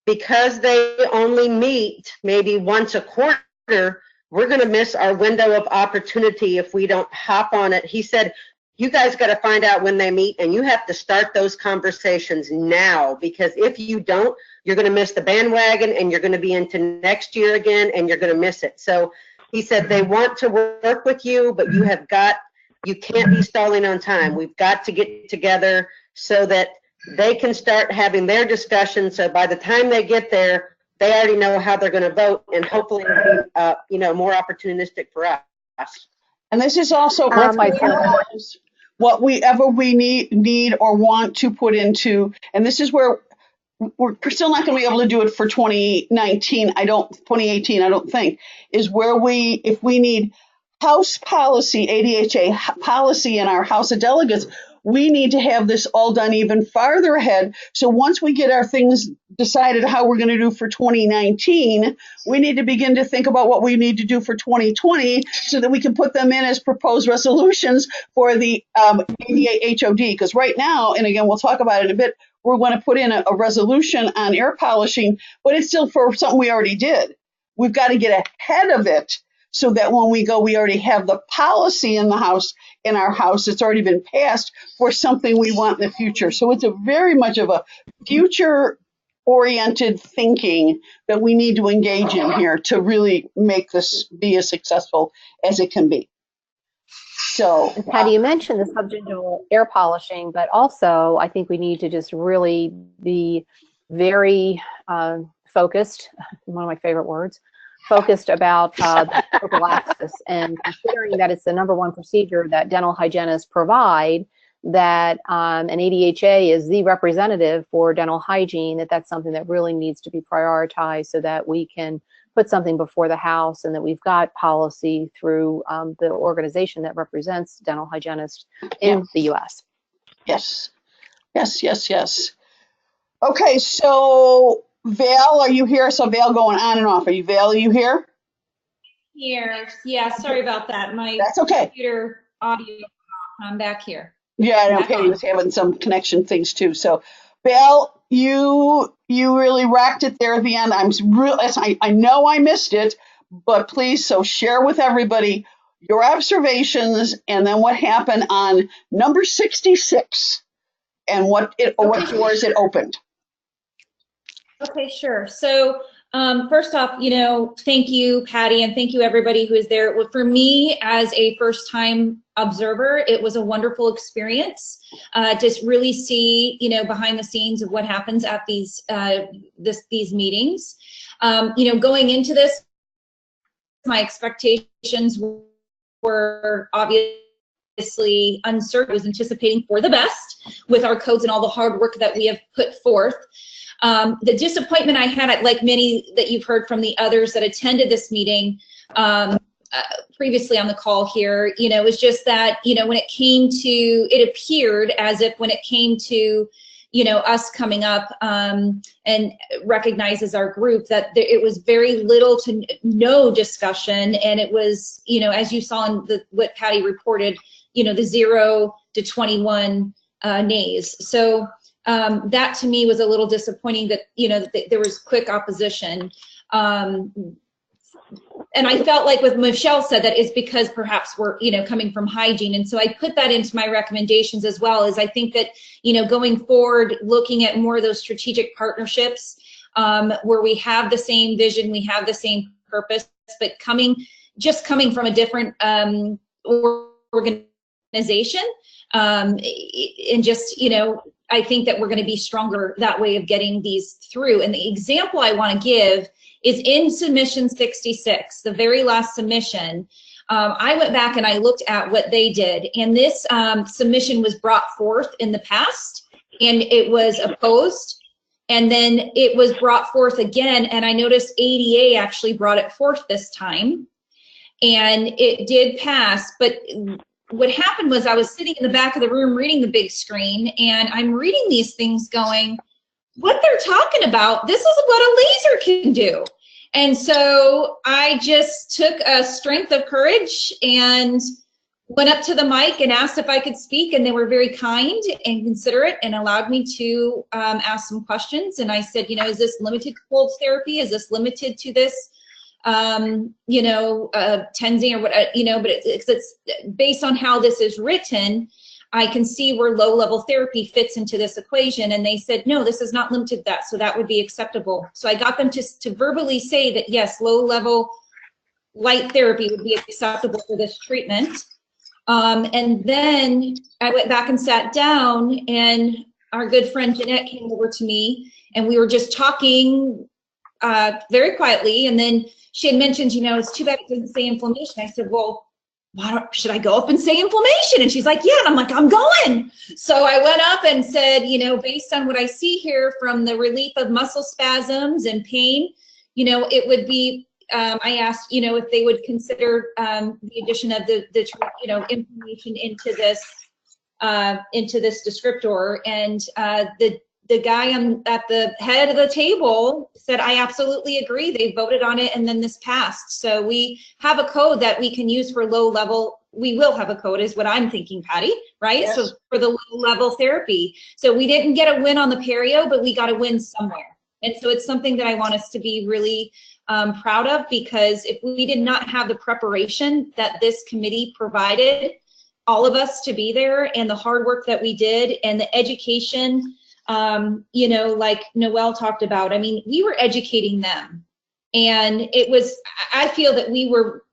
because they only meet maybe once a quarter, we're going to miss our window of opportunity if we don't hop on it. He said, you guys got to find out when they meet, and you have to start those conversations now, because if you don't, you're going to miss the bandwagon, and you're going to be into next year again, and you're going to miss it. So he said they want to work with you, but you can't be stalling on time. We've got to get together so that they can start having their discussion. So by the time they get there, they already know how they're going to vote, and hopefully it'll be, more opportunistic for us. And this is also what we need or want to put into, and this is where we're still not going to be able to do it for 2018, I don't think, is where if we need House policy, ADHA policy in our House of Delegates, we need to have this all done even farther ahead. So once we get our things decided how we're going to do for 2019, we need to begin to think about what we need to do for 2020 so that we can put them in as proposed resolutions for the ADA HOD. Because right now, and again, we'll talk about it in a bit, we're going to put in a resolution on air polishing, but it's still for something we already did. We've got to get ahead of it, so that when we go, we already have the policy in our house. It's already been passed for something we want in the future. So it's a very much of a future-oriented thinking that we need to engage in here to really make this be as successful as it can be. So, Patty, you mentioned the subject of air polishing, but also I think we need to just really be very focused, one of my favorite words, focused about prophylaxis, and considering that it's the #1 procedure that dental hygienists provide, that an ADHA is the representative for dental hygiene, that's something that really needs to be prioritized so that we can put something before the House, and that we've got policy through the organization that represents dental hygienists in the U.S. Yes. Yes, yes, yes. Okay, so Val, are you here? So Val going on and off. Val, are you here? Here. Yeah, sorry about that. My That's okay. computer audio, I'm back here. Yeah, I know Back Patty on. was having some connection things too. So Val, you really rocked it there at the end. I know I missed it, but please, so share with everybody your observations and then what happened on number 66 and what doors it opened. Okay, sure. So first off, thank you, Patty, and thank you everybody who is there. Well, for me, as a first-time observer, it was a wonderful experience to really see, behind the scenes of what happens at these meetings. Going into this, my expectations were obviously uncertain. I was anticipating for the best with our codes and all the hard work that we have put forth. The disappointment I had, like many that you've heard from the others that attended this meeting previously on the call here, was just that, when it came to, it appeared as if when it came to, us coming up and recognize as our group that it was very little to no discussion. And it was, as you saw in what Patty reported, the 0 to 21 nays. So that to me was a little disappointing that, that there was quick opposition. And I felt like what Michelle said, that is because perhaps we're, coming from hygiene. And so I put that into my recommendations as well, as I think that, going forward, looking at more of those strategic partnerships where we have the same vision, we have the same purpose, but coming from a different organization and just, I think that we're going to be stronger that way of getting these through. And the example I want to give is in submission 66, the very last submission. I went back and I looked at what they did, and this submission was brought forth in the past, and it was opposed, and then it was brought forth again, and I noticed ADA actually brought it forth this time, and it did pass. But what happened was I was sitting in the back of the room reading the big screen, and I'm reading these things going, what they're talking about, this is what a laser can do. And so I just took a strength of courage and went up to the mic and asked if I could speak, and they were very kind and considerate and allowed me to ask some questions. And I said, is this limited to cold therapy? Is this limited to this, tensing or what, but it's based on how this is written, I can see where low-level therapy fits into this equation. And they said, no, this is not limited to that, so that would be acceptable. So I got them to verbally say that, yes, low-level light therapy would be acceptable for this treatment. And then I went back and sat down, and our good friend Jeanette came over to me, and we were just talking very quietly. And then she had mentioned, it's too bad it doesn't say inflammation. I said, well, should I go up and say inflammation? And she's like, yeah. And I'm like, I'm going. So I went up and said, based on what I see here from the relief of muscle spasms and pain, it would be, I asked, if they would consider the addition of the inflammation into this descriptor. And the guy at the head of the table said, I absolutely agree. They voted on it, and then this passed. So we have a code that we can use for low level. We will have a code, is what I'm thinking, Patty, right? Yes. So for the low level therapy. So we didn't get a win on the perio, but we got a win somewhere. And so it's something that I want us to be really proud of, because if we did not have the preparation that this committee provided all of us to be there, and the hard work that we did, and the education, like Noelle talked about, I mean, we were educating them, and I feel that we were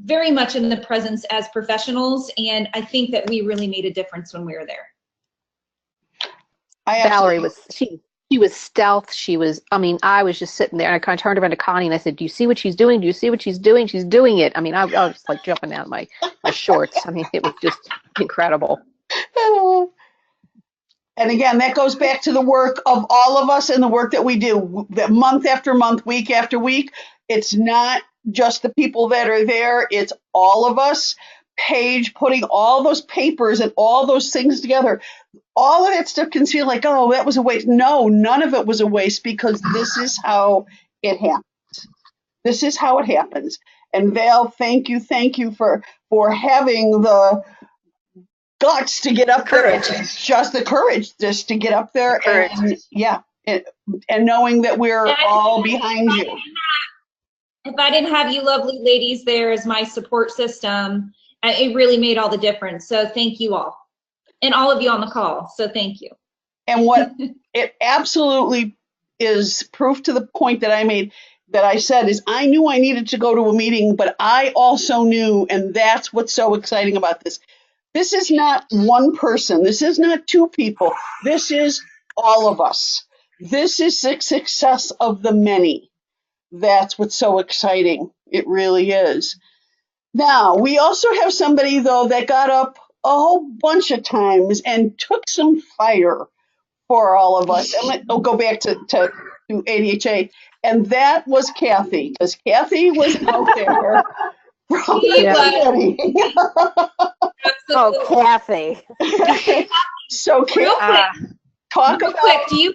very much in the presence as professionals, and I think that we really made a difference when we were there. Valerie was, she was stealth. She was, I was just sitting there, and I kind of turned around to Connie and I said, do you see what she's doing? Do you see what she's doing? She's doing it. I was like jumping out of my shorts. It was just incredible. And again, that goes back to the work of all of us and the work that we do that month after month, week after week. It's not just the people that are there, it's all of us. Paige putting all those papers and all those things together. All of that stuff can feel like, oh, that was a waste. No, none of it was a waste because this is how it happens. This is how it happens. And Val, thank you for having the guts to get up there. Just the courage just to get up there and and knowing that we're all behind you. If I didn't have you lovely ladies there as my support system, it really made all the difference. So thank you all. And all of you on the call. So thank you. And what it absolutely is proof to the point that I made, that I said, is I knew I needed to go to a meeting, but I also knew, and that's what's so exciting about this. This is not one person. This is not two people. This is all of us. This is the success of the many. That's what's so exciting. It really is. Now, we also have somebody, though, that got up a whole bunch of times and took some fire for all of us. And I'll go back to ADHA. And that was Kathy, because Kathy was out there. Oh, Kathy. So, real quick, talk real about. quick, do you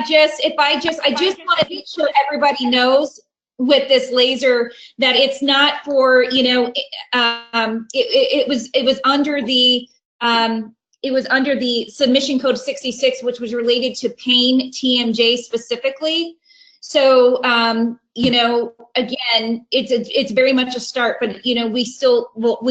care if I just want to make sure everybody knows with this laser that it's not for, you know, it was under the submission code 66, which was related to pain TMJ specifically. So, you know, again, it's very much a start, but you know, we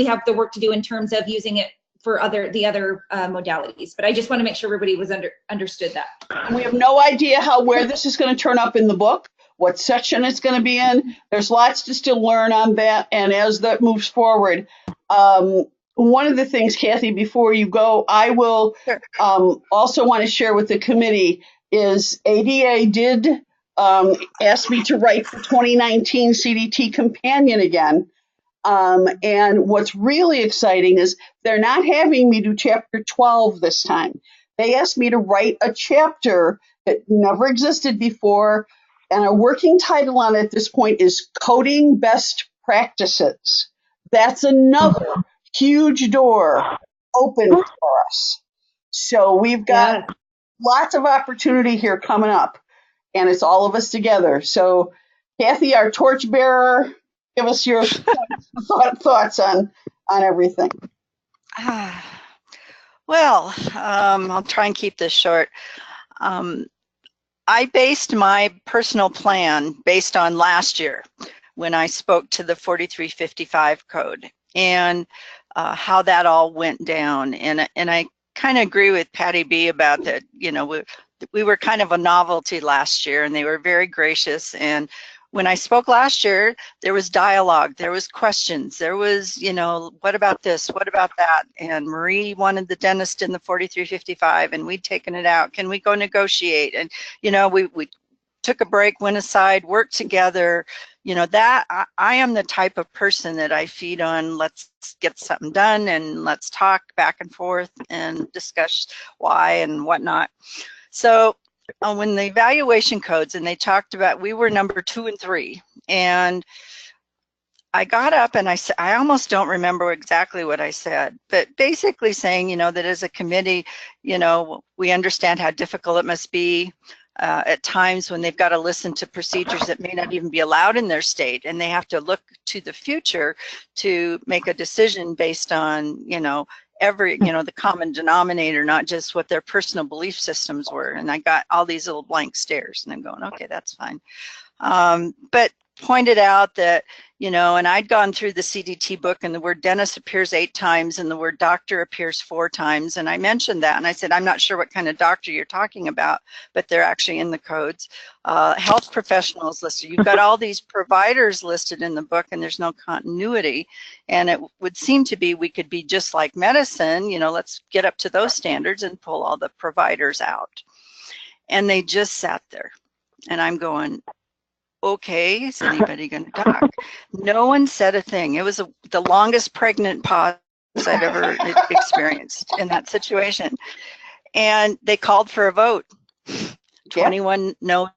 have the work to do in terms of using it for the other modalities. But I just want to make sure everybody was understood that. We have no idea where this is going to turn up in the book, what section it's going to be in. There's lots to still learn on that, and as that moves forward, one of the things, Kathy, before you go, I will also want to share with the committee is ADA did ask me to write the 2019 CDT companion again. And what's really exciting is they're not having me do chapter 12 this time. They asked me to write a chapter that never existed before, and our working title on it at this point is Coding Best Practices. That's another huge door open for us. So we've got lots of opportunity here coming up, and it's all of us together. So Kathy, our torchbearer, give us your thoughts on everything. Well, I'll try and keep this short. I based my personal plan based on last year when I spoke to the 4355 code and how that all went down. And I kind of agree with Patty B about that. You know, we were kind of a novelty last year, and they were very gracious. And when I spoke last year, there was dialogue, there was questions, there was, you know, what about this, what about that? And Marie wanted the dentist in the 4355, and we'd taken it out. Can we go negotiate? And, you know, we took a break, went aside, worked together. You know, that I am the type of person that I feed on, let's get something done and let's talk back and forth and discuss why and whatnot. So when the evaluation codes, and they talked about, we were number 2 and 3, and I got up and I said, I almost don't remember exactly what I said, but basically saying, you know, that as a committee, you know, we understand how difficult it must be at times when they've got to listen to procedures that may not even be allowed in their state, and they have to look to the future to make a decision based on, you know, the common denominator, not just what their personal belief systems were. And I got all these little blank stares, and I'm going, okay, that's fine. But pointed out that, you know, and I'd gone through the CDT book, and the word dentist appears 8 times and the word doctor appears 4 times. And I mentioned that, and I said, I'm not sure what kind of doctor you're talking about, but they're actually in the codes. Health professionals listed. You've got all these providers listed in the book, and there's no continuity. And it would seem to be we could be just like medicine, you know, let's get up to those standards and pull all the providers out. And they just sat there. And I'm going, okay, is anybody going to talk? No one said a thing. It was the longest pregnant pause I've ever experienced in that situation. And they called for a vote. 21 no,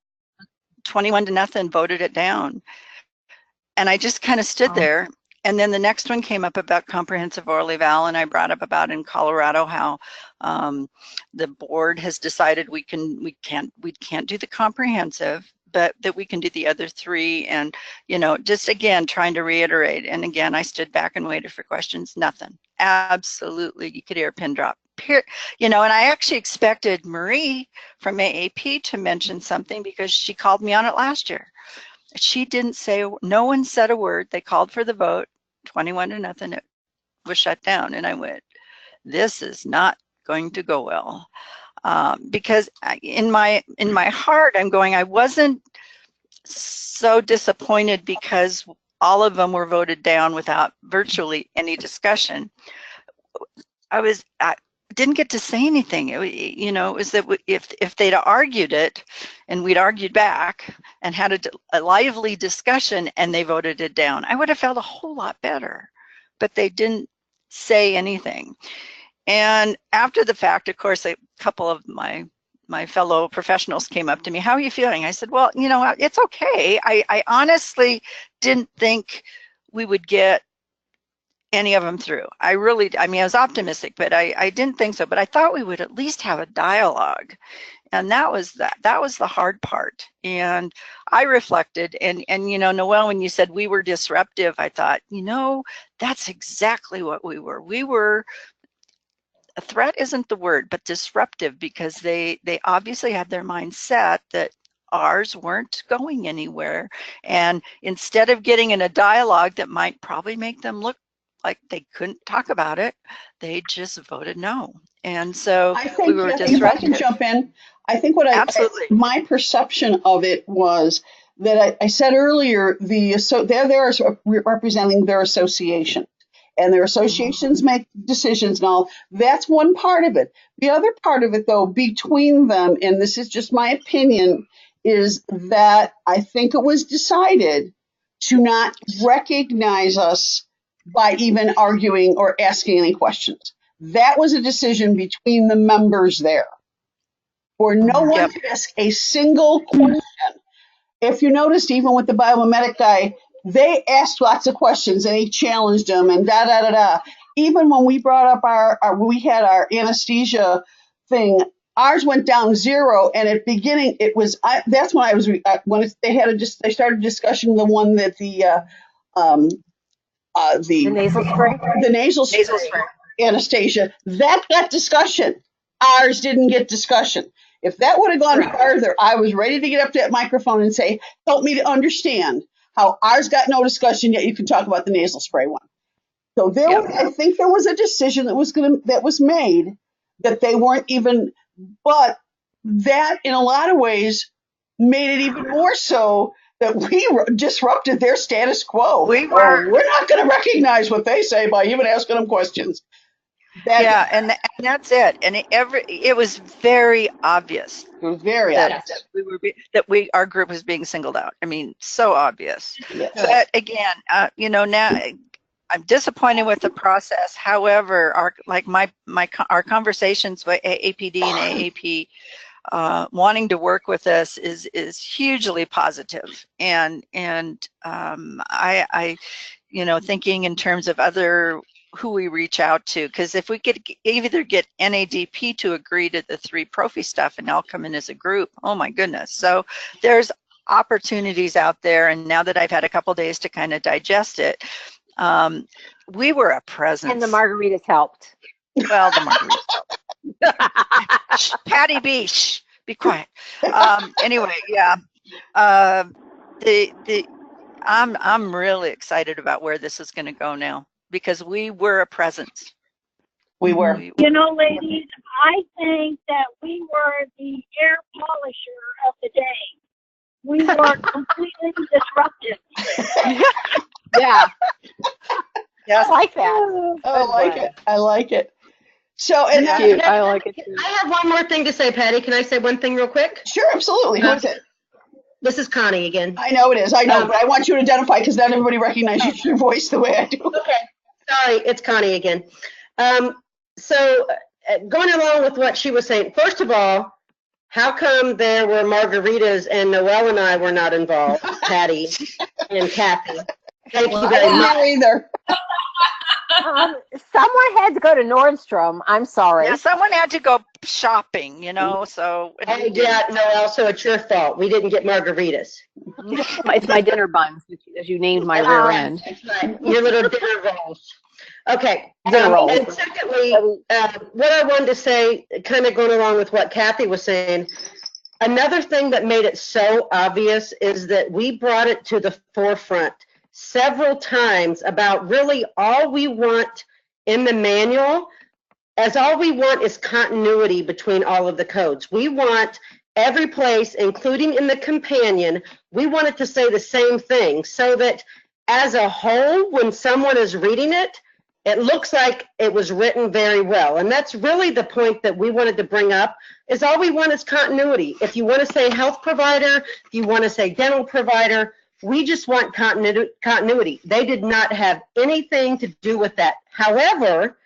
21 to nothing, voted it down. And I just kind of stood there. And then the next one came up about comprehensive oral eval, and I brought up about in Colorado how the board has decided we can't do the comprehensive, but that we can do the other three. And just again trying to reiterate. And again, I stood back and waited for questions. Nothing. Absolutely, you could hear a pin drop. And I actually expected Marie from AAP to mention something because she called me on it last year. She didn't say, no one said a word. They called for the vote, 21 to nothing. It was shut down. And I went, this is not going to go well. Because in my heart, I'm going, I wasn't so disappointed because all of them were voted down without virtually any discussion. I didn't get to say anything. It was that if they'd argued it and we'd argued back and had a lively discussion and they voted it down, I would have felt a whole lot better. But they didn't say anything. And after the fact, of course, a couple of my fellow professionals came up to me, how are you feeling? I said, well, it's okay. I honestly didn't think we would get any of them through. I was optimistic, but I didn't think so. But I thought we would at least have a dialogue. And that was the hard part. And I reflected and Noelle, when you said we were disruptive, I thought, that's exactly what we were. We were, a threat isn't the word, but disruptive, because they obviously had their mind set that ours weren't going anywhere. And instead of getting in a dialogue that might probably make them look like they couldn't talk about it, they just voted no. And so I think, we were disruptive. if I can jump in, I think my perception of it was that I said earlier, they're representing their association, and their associations make decisions and all. That's one part of it. The other part of it, though, between them, and this is just my opinion, is that I think it was decided to not recognize us by even arguing or asking any questions. That was a decision between the members there, for no one to ask a single question. If you noticed, even with the biomimetic guy, they asked lots of questions and he challenged them and da-da-da-da. Even when we brought up we had our anesthesia thing, ours went down 0. And at beginning, it was, that's when I was, when they started discussing the one that the nasal spray. The nasal spray. Anastasia, that got discussion. Ours didn't get discussion. If that would have gone farther, I was ready to get up to that microphone and say, help me to understand how ours got no discussion, yet you can talk about the nasal spray one. So I think there was a decision that was made that they weren't even, but that in a lot of ways made it even more so that we disrupted their status quo. We're not going to recognize what they say by even asking them questions. And that's it. And it was very obvious. It was very obvious that our group was being singled out. I mean, so obvious. Yes. But again, now I'm disappointed with the process. However, our conversations with AAPD and AAP wanting to work with us is hugely positive. And I thinking in terms of who we reach out to, because if we could either get NADP to agree to the 3 prophy stuff and all come in as a group, oh my goodness. So there's opportunities out there. And now that I've had a couple days to kind of digest it, we were a presence. And the margaritas helped. Well, the margaritas helped. Patty B, shh, be quiet. Anyway, yeah. I'm really excited about where this is going to go now, because we were a presence. We were. Ladies, I think that we were the air polisher of the day. We were completely disruptive. Yeah. Yes. I like that. I like it. So, and cute. I like it too. I have one more thing to say, Patty. Can I say one thing real quick? Sure, absolutely. Who is it? This is Connie again. I know it is. I know, but I want you to identify because not everybody recognizes your voice the way I do. Okay. Sorry, it's Connie again. So going along with what she was saying, first of all, how come there were margaritas and Noelle and I were not involved, Patty and Kathy? Thank you very much. Either. Someone had to go to Nordstrom. I'm sorry. Yeah, someone had to go shopping, you know, so. Oh, yeah, Noelle, so it's your fault. We didn't get margaritas. It's my dinner buns, as you named my rear end. That's right. Your little dinner rolls. Okay. Dinner rolls. And secondly, what I wanted to say, kind of going along with what Kathy was saying, another thing that made it so obvious is that we brought it to the forefront several times about really all we want in the manual, as all we want is continuity between all of the codes. We want every place, including in the companion, we want it to say the same thing so that as a whole, when someone is reading it, it looks like it was written very well. And that's really the point that we wanted to bring up, is all we want is continuity. If you want to say health provider, if you want to say dental provider, we just want continuity. They did not have anything to do with that. However,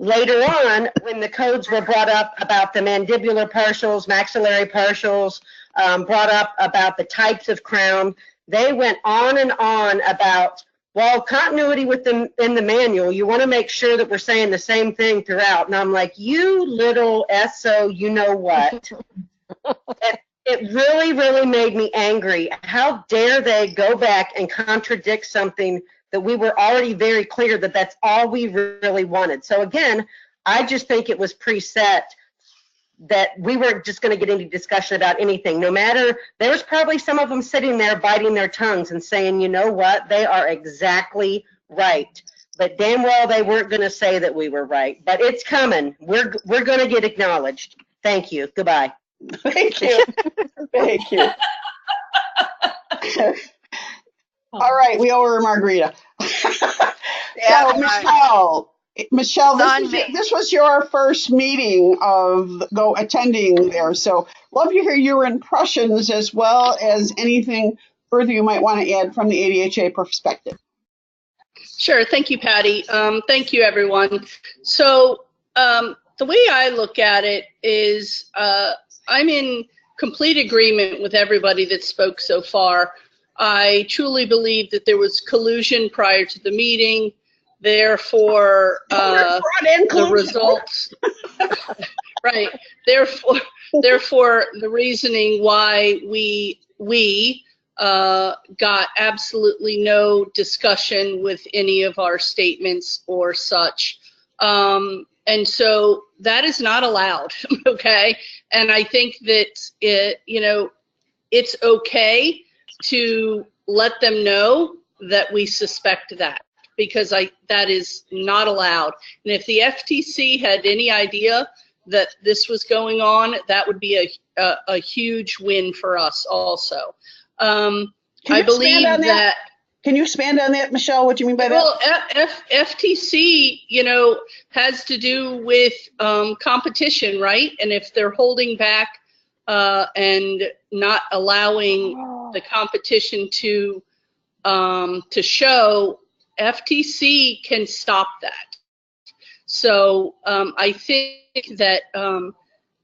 later on, when the codes were brought up about the mandibular partials, maxillary partials, brought up about the types of crown, they went on and on about, well, continuity with them in the manual, you want to make sure that we're saying the same thing throughout. And I'm like, you little SO, you know what? It really, really made me angry. How dare they go back and contradict something that we were already very clear that that's all we really wanted. So again, I just think it was preset that we weren't just going to get into discussion about anything. No matter, there was probably some of them sitting there biting their tongues and saying, you know what, they are exactly right. But damn well they weren't going to say that we were right. But it's coming. We're going to get acknowledged. Thank you. Goodbye. Thank you. Thank you. All right, we owe her a margarita. So, Michelle, this was your first meeting of attending there. So, love to hear your impressions as well as anything further you might want to add from the ADHA perspective. Sure. Thank you, Patty. Thank you, everyone. So, the way I look at it is I'm in complete agreement with everybody that spoke so far. I truly believe that there was collusion prior to the meeting. Therefore, the results, right. Therefore, the reasoning why we got absolutely no discussion with any of our statements or such. And so that is not allowed, okay? And I think that, it's okay to let them know that we suspect that, because that is not allowed. And if the FTC had any idea that this was going on, that would be a huge win for us also. I believe that. Can you expand on that, Michelle? What do you mean by that? Well, FTC, has to do with competition, right? And if they're holding back and not allowing the competition to show, FTC can stop that. So I think that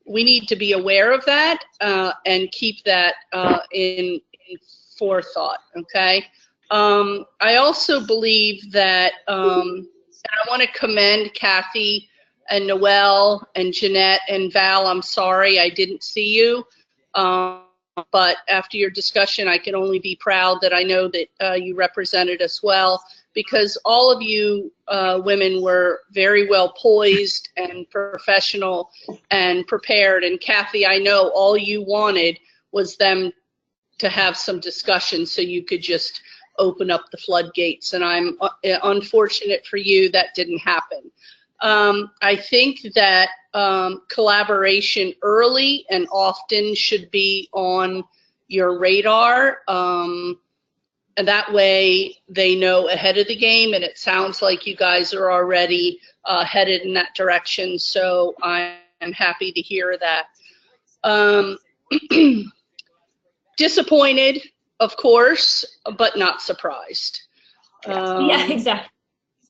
we need to be aware of that and keep that in forethought, okay? I also believe that, and I want to commend Kathy and Noelle and Jeanette and Val. I'm sorry I didn't see you, but after your discussion, I can only be proud that I know that you represented us well, because all of you women were very well poised and professional and prepared. And Kathy, I know all you wanted was them to have some discussion so you could just open up the floodgates, and I'm unfortunate for you that didn't happen. I think that collaboration early and often should be on your radar, and that way they know ahead of the game, and it sounds like you guys are already headed in that direction, so I'm happy to hear that. Disappointed, of course, but not surprised. Yeah, exactly.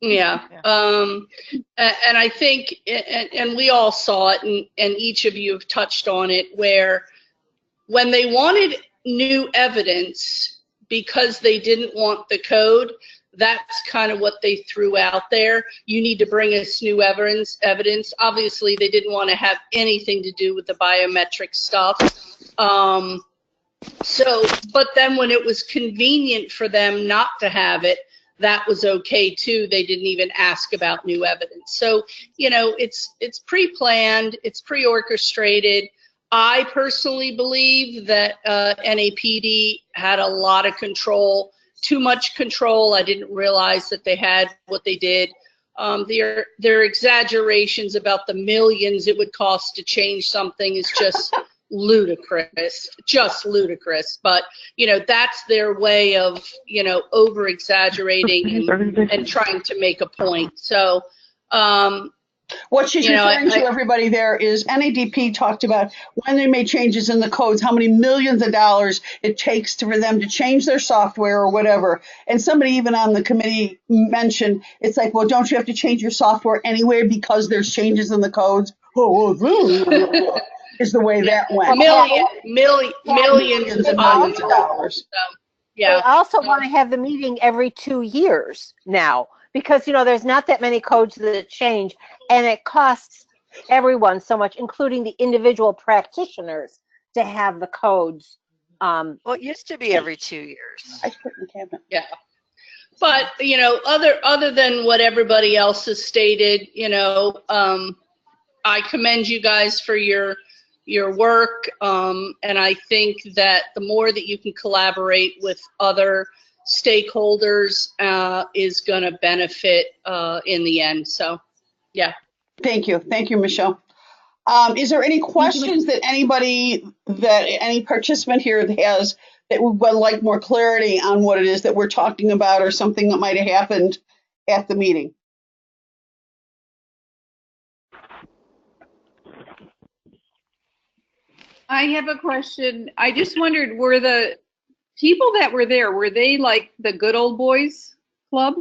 Yeah. And I think, and we all saw it, and each of you have touched on it, where when they wanted new evidence because they didn't want the code, that's kind of what they threw out there. You need to bring us new evidence. Obviously, they didn't want to have anything to do with the biometric stuff. But then when it was convenient for them not to have it, that was okay too. They didn't even ask about new evidence. So, it's pre-planned, it's pre-orchestrated. I personally believe that NAPD had a lot of control, too much control. I didn't realize that they had what they did. Their exaggerations about the millions it would cost to change something is just ludicrous, But, that's their way of, over exaggerating and trying to make a point. So, what she's referring to, everybody, there is NADP talked about when they made changes in the codes, how many millions of dollars it takes for them to change their software or whatever. And somebody even on the committee mentioned, it's like, well, don't you have to change your software anyway because there's changes in the codes? Is the way that went. Millions of dollars. So, yeah. They also want to have the meeting every 2 years now because, there's not that many codes that change, and it costs everyone so much, including the individual practitioners, to have the codes. Well, it used to be every 2 years. I certainly haven't. Yeah. But, other than what everybody else has stated, I commend you guys for your work, and I think that the more that you can collaborate with other stakeholders is going to benefit in the end. So, yeah. Thank you, Michelle. Is there any questions that any participant here has that would like more clarity on what it is that we're talking about, or something that might have happened at the meeting? I have a question. I just wondered, were the people that were there, were they like the good old boys club?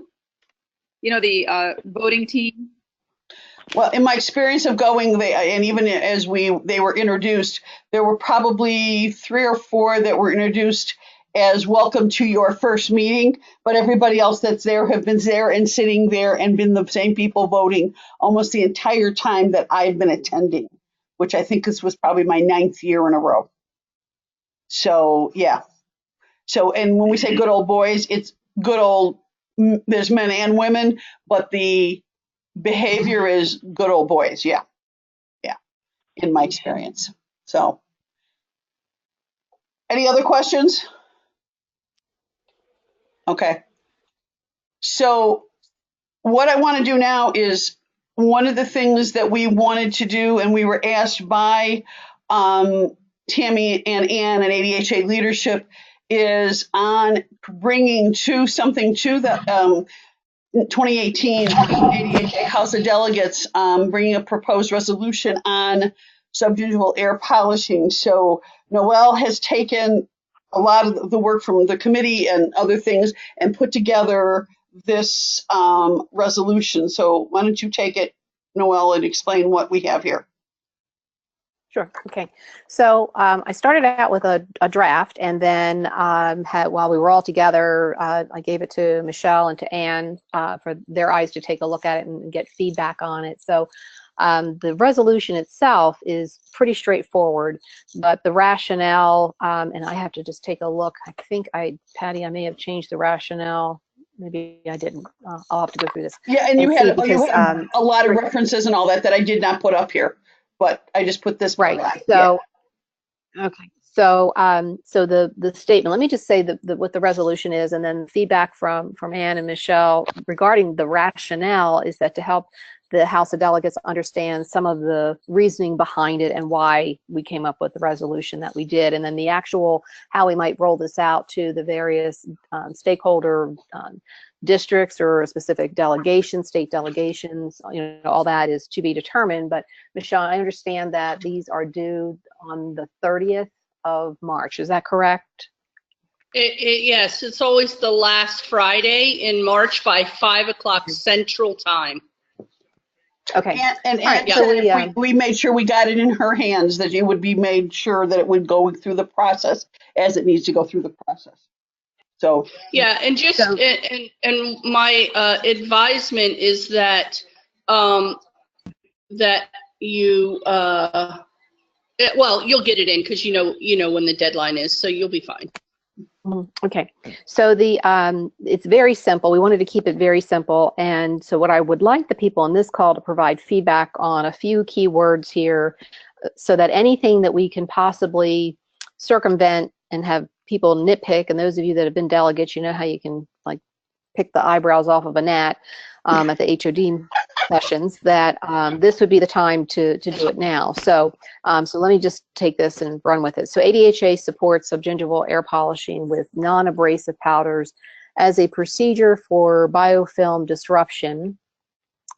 The voting team? Well, in my experience of going, and even as they were introduced, there were probably 3 or 4 that were introduced as welcome to your first meeting, but everybody else that's there have been there and sitting there and been the same people voting almost the entire time that I've been attending, which I think this was probably my 9th year in a row. So, yeah. So, and when we say good old boys, it's good old, there's men and women, but the behavior is good old boys. Yeah. In my experience. So, any other questions? Okay. So what I want to do now is, one of the things that we wanted to do, and we were asked by Tammy and Ann and ADHA leadership, is on bringing something to the 2018 ADHA House of Delegates, bringing a proposed resolution on sublingual air polishing. So Noelle has taken a lot of the work from the committee and other things and put together this resolution. So why don't you take it, Noelle, and explain what we have here. Sure. Okay. So I started out with a draft, and then while we were all together, I gave it to Michelle and to Anne for their eyes to take a look at it and get feedback on it. So the resolution itself is pretty straightforward, but the rationale, and I have to just take a look. I think Patty, I may have changed the rationale. Maybe I didn't. I'll have to go through this. Yeah, and you had a lot of references and all that I did not put up here, but I just put this right. back. So, yeah. Okay. So, so the statement. Let me just say what the resolution is, and then feedback from Ann and Michelle regarding the rationale is that to help the House of Delegates understand some of the reasoning behind it and why we came up with the resolution that we did, and then the actual how we might roll this out to the various stakeholder districts or specific delegations, state delegations, all that is to be determined. But Michelle, I understand that these are due on the 30th of March. Is that correct? Yes, it's always the last Friday in March by 5 o'clock Central Time. Okay. And All right, Ann so said if we made sure we got it in her hands, that it would be made sure that it would go through the process as it needs to go through the process. So yeah, and just and my advisement is that that you well, you'll get it in because you know when the deadline is, so you'll be fine. Okay, so it's very simple. We wanted to keep it very simple, and so what I would like the people on this call to provide feedback on a few key words here, so that anything that we can possibly circumvent and have people nitpick, and those of you that have been delegates, you know how you can like pick the eyebrows off of a gnat at the HOD sessions, that this would be the time to do it now. So let me just take this and run with it. So ADHA supports subgingival air polishing with non-abrasive powders as a procedure for biofilm disruption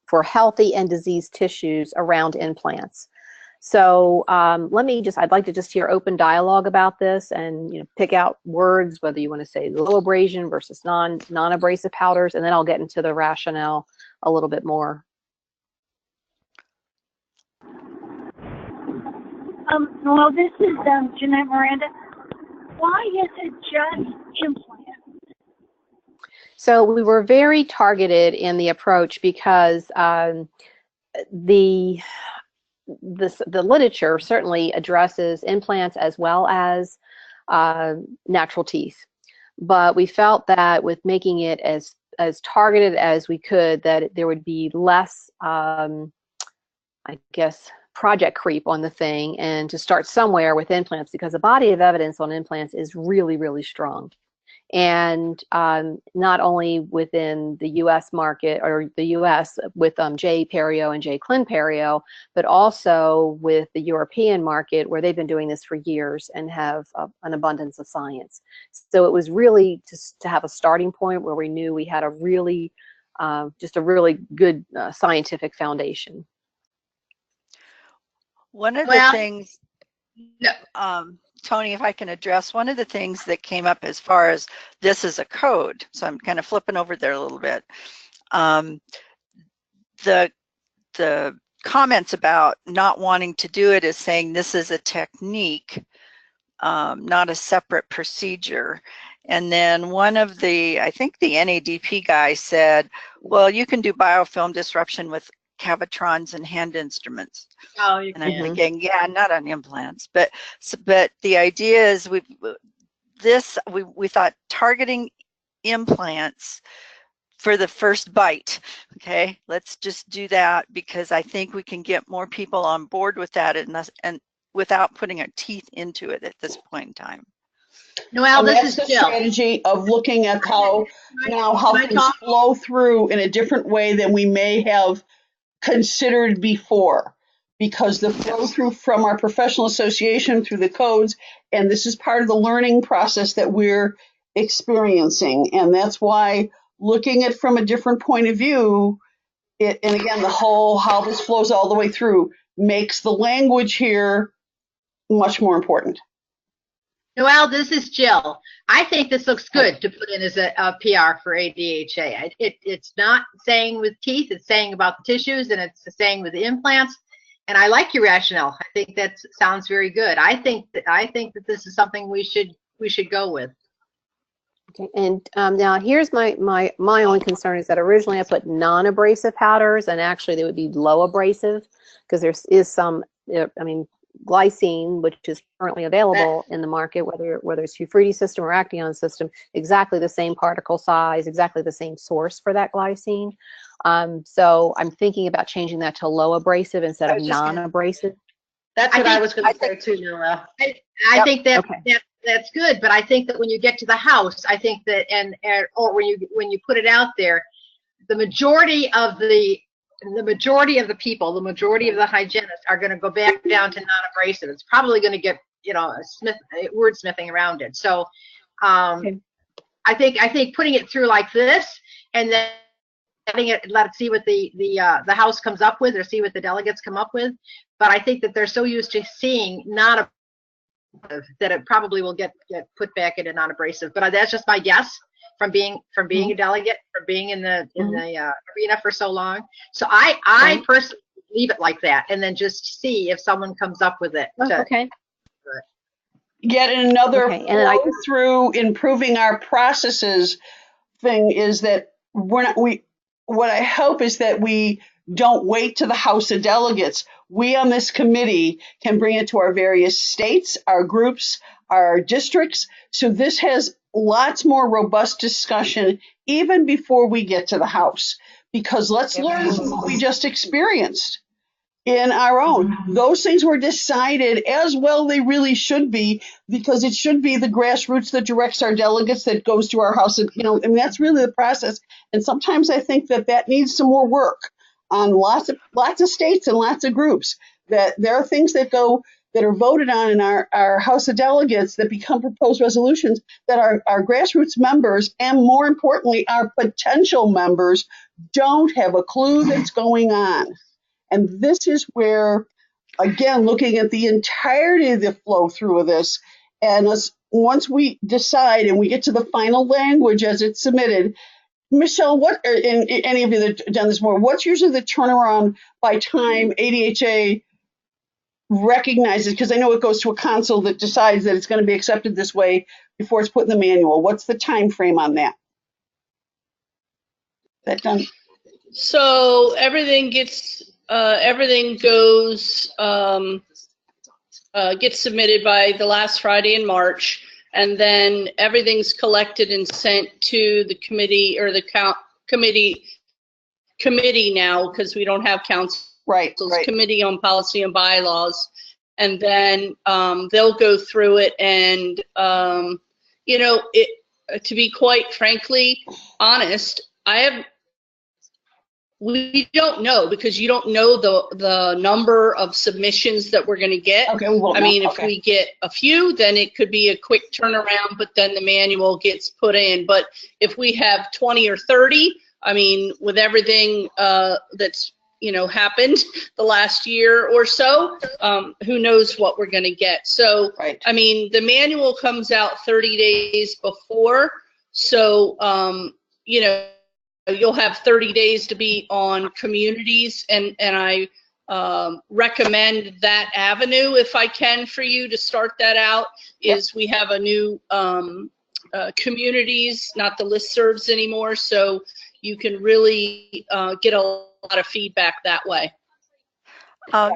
for healthy and diseased tissues around implants. So I'd like to just hear open dialogue about this, and pick out words, whether you want to say low abrasion versus non-abrasive powders, and then I'll get into the rationale a little bit more. Well, this is Jeanette Miranda. Why is it just implants? So we were very targeted in the approach because the literature certainly addresses implants as well as natural teeth, but we felt that with making it as targeted as we could, that there would be less, I guess, project creep on the thing, and to start somewhere with implants, because the body of evidence on implants is really, really strong. And not only within the U.S. market, or the U.S. with J. Perio and J. Clin Perio, but also with the European market, where they've been doing this for years and have an abundance of science. So it was really just to have a starting point where we knew we had a really, just a really good scientific foundation. One of the things, Tony, if I can address, one of the things that came up as far as this is a code, so I'm kind of flipping over there a little bit. The comments about not wanting to do it is saying this is a technique, not a separate procedure. And then one of I think the NADP guy said, well, you can do biofilm disruption with cavitrons and hand instruments. Oh, you and I'm thinking, yeah, not on implants, but the idea is we thought targeting implants for the first bite. Okay, let's just do that, because I think we can get more people on board with that, and without putting our teeth into it at this point in time. Noelle, and this that's is the Jill. strategy of looking at how things flow through in a different way than we may have considered before, because the flow through from our professional association through the codes, and this is part of the learning process that we're experiencing, and that's why looking at from a different point of view, and again, the whole how this flows all the way through makes the language here much more important. Noelle, this is Jill. I think this looks good to put in as a PR for ADHA. It's not saying with teeth, it's saying about the tissues, and it's saying with the implants. And I like your rationale. I think that sounds very good. I think that this is something we should go with. Okay, and now here's my only concern is that originally I put non-abrasive powders, and actually they would be low abrasive, because there is some, glycine, which is currently available in the market, whether it's Hufridi system or Acteon system, exactly the same particle size, exactly the same source for that glycine. So I'm thinking about changing that to low abrasive instead of non-abrasive. That's what I was going to say too, Noelle. I think that's good, but I think that when you get to the house, I think that or when you put it out there, the majority of the people, the majority of the hygienists are going to go back down to non-abrasive. It's probably going to get wordsmithing around it. So I think putting it through like this, and then let it see what the House comes up with, or see what the delegates come up with. But I think that they're so used to seeing that it probably will get put back in a non-abrasive. But that's just my guess from being a delegate, from being in the arena for so long. So I personally leave it like that, and then just see if someone comes up with it. Okay. Yet another Okay, and I- through improving our processes thing is that what I hope is that we don't wait to the House of Delegates. We on this committee can bring it to our various states, our groups, our districts. So this has lots more robust discussion even before we get to the House, because let's learn from what we just experienced in our own. Those things were decided as well they really should be, because it should be the grassroots that directs our delegates, that goes to our House. And, I mean, that's really the process. And sometimes I think that needs some more work on lots of states and lots of groups, that there are things that are voted on in our House of Delegates that become proposed resolutions that our grassroots members, and more importantly, our potential members, don't have a clue that's going on. And this is where, again, looking at the entirety of the flow through of this, and once we decide and we get to the final language as it's submitted, Michelle, and any of you that have done this more, what's usually the turnaround by time ADHA recognizes, because I know it goes to a council that decides that it's going to be accepted this way before it's put in the manual. What's the time frame on that? That done? So everything goes, gets submitted by the last Friday in March, and then everything's collected and sent to the committee, or the committee now, because we don't have council. Right. Committee on Policy and Bylaws, and then they'll go through it, and to be quite frankly honest, we don't know, because you don't know the number of submissions that we're going to get. Okay, we won't know. If we get a few, then it could be a quick turnaround, but then the manual gets put in. But if we have 20 or 30, I mean, with everything that's happened the last year or so, who knows what we're going to get. So, I mean, the manual comes out 30 days before, so you'll have 30 days to be on communities, and I recommend that avenue, if I can, for you to start that out. Is we have a new communities, not the listservs anymore, so you can really get a lot of feedback that way.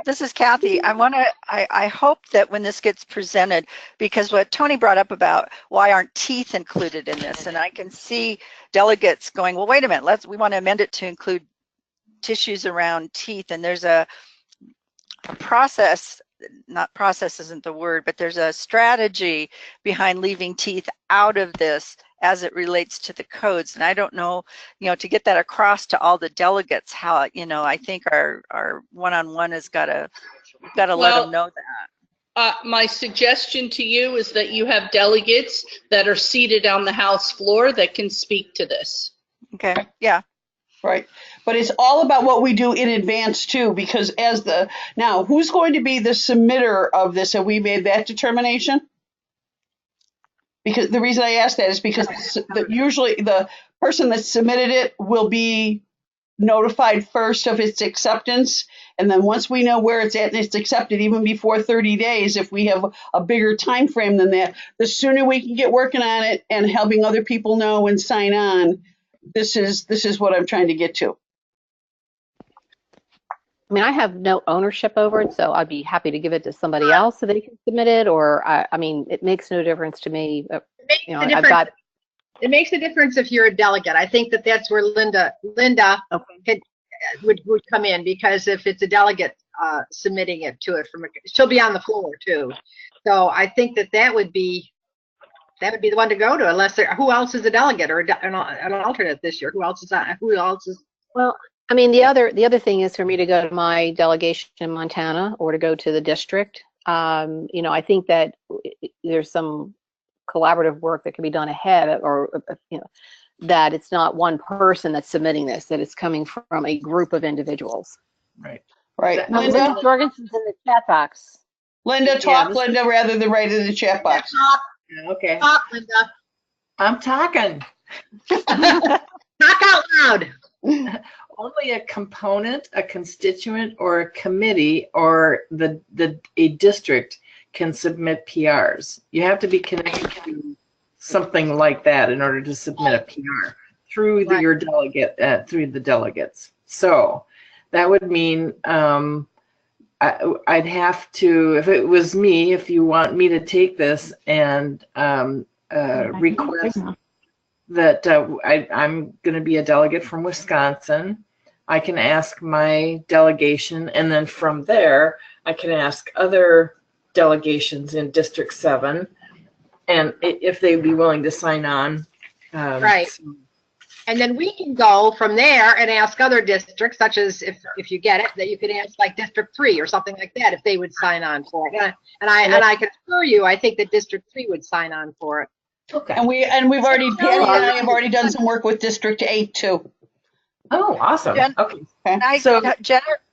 This is Kathy. I hope that when this gets presented, because what Tony brought up about why aren't teeth included in this, and I can see delegates going, well, wait a minute, we want to amend it to include tissues around teeth, and there's a process, not process isn't the word, but there's a strategy behind leaving teeth out of this as it relates to the codes. And I don't know, to get that across to all the delegates, how, I think our one-on-one has got to let them know that. My suggestion to you is that you have delegates that are seated on the House floor that can speak to this. Okay, yeah. Right. But it's all about what we do in advance too, because now who's going to be the submitter of this? Have we made that determination? Because the reason I ask that is because usually the person that submitted it will be notified first of its acceptance. And then once we know where it's at and it's accepted, even before 30 days, if we have a bigger time frame than that, the sooner we can get working on it and helping other people know and sign on. This is what I'm trying to get to. I mean, I have no ownership over it, so I'd be happy to give it to somebody else so they can submit it. Or, I mean, it makes no difference to me. It makes a difference if you're a delegate. I think that's where Linda would come in, because if it's a delegate submitting it to it she'll be on the floor too. So I think that would be the one to go to, unless who else is a delegate or an alternate this year? Who else is? Well, I mean, the other thing is for me to go to my delegation in Montana or to go to the district. I think that there's some collaborative work that can be done ahead, or that it's not one person that's submitting this, that it's coming from a group of individuals. Right. Linda Jorgensen's in the chat box. Linda, talk, Linda, rather than write in the chat box. Okay. Talk, Linda. I'm talking. Talk out loud. Only a component, a constituent, or a committee, or a district can submit PRs. You have to be connected to something like that in order to submit a PR through your delegate, through the delegates. So that would mean I'd have to, if it was me, if you want me to take this and request that I'm going to be a delegate from Wisconsin, I can ask my delegation, and then from there, I can ask other delegations in District 7, and if they'd be willing to sign on. Right. And then we can go from there and ask other districts, such as if you get it, that you could ask like District 3 or something like that, if they would sign on for it. And I can assure you, I think that District 3 would sign on for it. Okay. And we've already, Patty and I have already done some work with District 8 too. Oh, awesome. Okay. So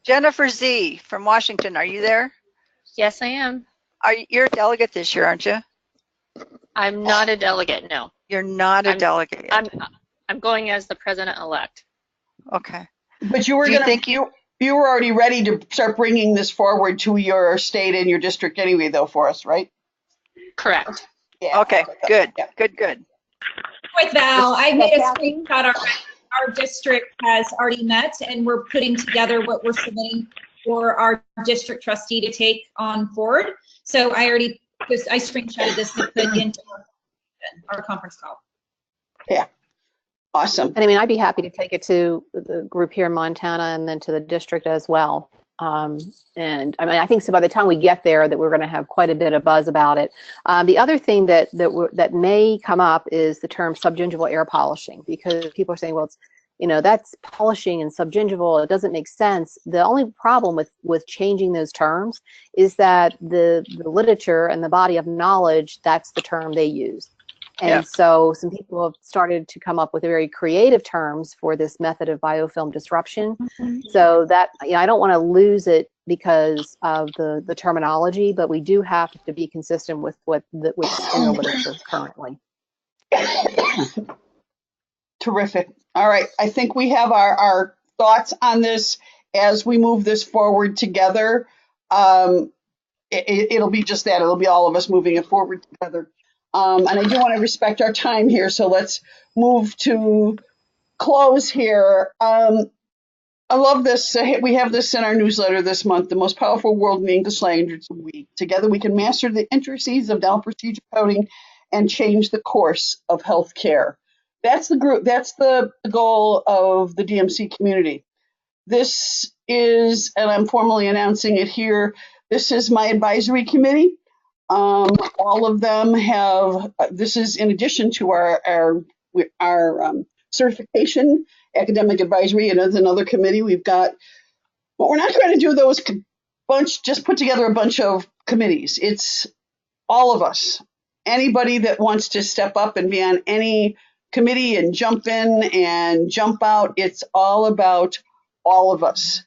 Jennifer Z from Washington, are you there? Yes, I am. You're a delegate this year, aren't you? I'm not a delegate, no. You're not a delegate yet. I'm going as the president-elect. Okay. But you were you were already ready to start bringing this forward to your state and your district anyway, though, for us, right? Correct. Yeah. Okay, good, good. With Val, I made a screenshot already. Our district has already met, and we're putting together what we're submitting for our district trustee to take on board. So I screenshotted this to put into our conference call. Yeah. Awesome. And I mean, I'd be happy to take it to the group here in Montana and then to the district as well. And I mean, I think so by the time we get there that we're going to have quite a bit of buzz about it. The other thing that may come up is the term subgingival air polishing, because people are saying, well, it's, that's polishing and subgingival. It doesn't make sense. The only problem with changing those terms is that the literature and the body of knowledge, that's the term they use. And so some people have started to come up with very creative terms for this method of biofilm disruption. So that, I don't want to lose it because of the terminology, but we do have to be consistent with what's in the literature currently. Terrific. All right. I think we have our thoughts on this as we move this forward together. It'll be just that. It'll be all of us moving it forward together. And I do want to respect our time here, so let's move to close here. I love this. We have this in our newsletter this month, the most powerful world in English language week. Together we can master the intricacies of dental procedure coding and change the course of healthcare. That's the group. That's the goal of the DMC community. This is, and I'm formally announcing it here, this is my advisory committee. All of them have, this is in addition to our certification, academic advisory, and as another committee, we've got, but we're not trying to do those just put together a bunch of committees. It's all of us. Anybody that wants to step up and be on any committee and jump in and jump out, it's all about all of us.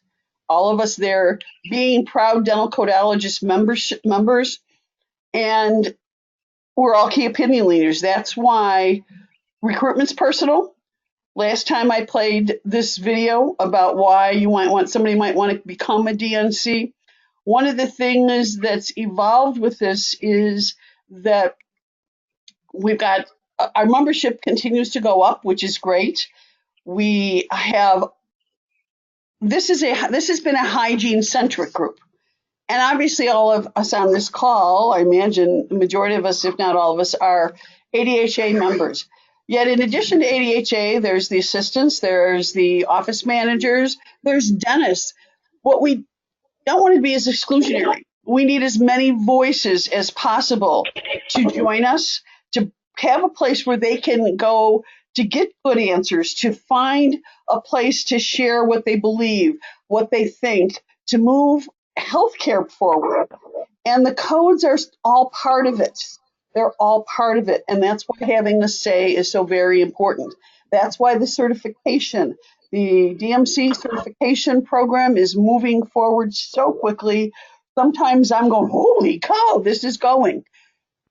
All of us there being proud dental codologist members. And we're all key opinion leaders. That's why recruitment's personal. Last time I played this video about why somebody might want to become a DNC. One of the things that's evolved with this is that we've got our membership continues to go up, which is great. We have this has been a hygiene centric group. And obviously all of us on this call, I imagine the majority of us, if not all of us, are ADHA members. Yet in addition to ADHA, there's the assistants, there's the office managers, there's dentists. What we don't want to be is exclusionary. We need as many voices as possible to join us, to have a place where they can go to get good answers, to find a place to share what they believe, what they think, to move healthcare forward. And the codes are all part of it. They're all part of it. And that's why having a say is so very important. That's why the certification, the DMC certification program is moving forward so quickly sometimes I'm going, holy cow, this is going,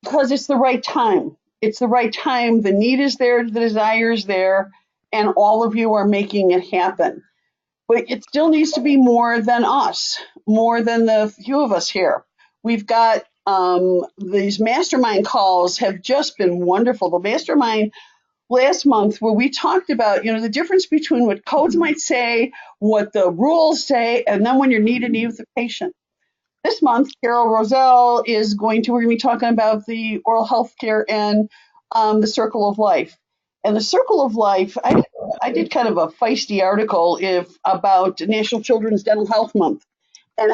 because it's the right time. It's the right time. The need is there, the desire is there, and all of you are making it happen. But it still needs to be more than us, more than the few of us here. We've got these mastermind calls have just been wonderful. The mastermind last month where we talked about, the difference between what codes might say, what the rules say, and then when you're need with the patient. This month, Carol Roselle we're going to be talking about the oral health care and the circle of life. And the circle of life, I did kind of a feisty article about National Children's Dental Health Month and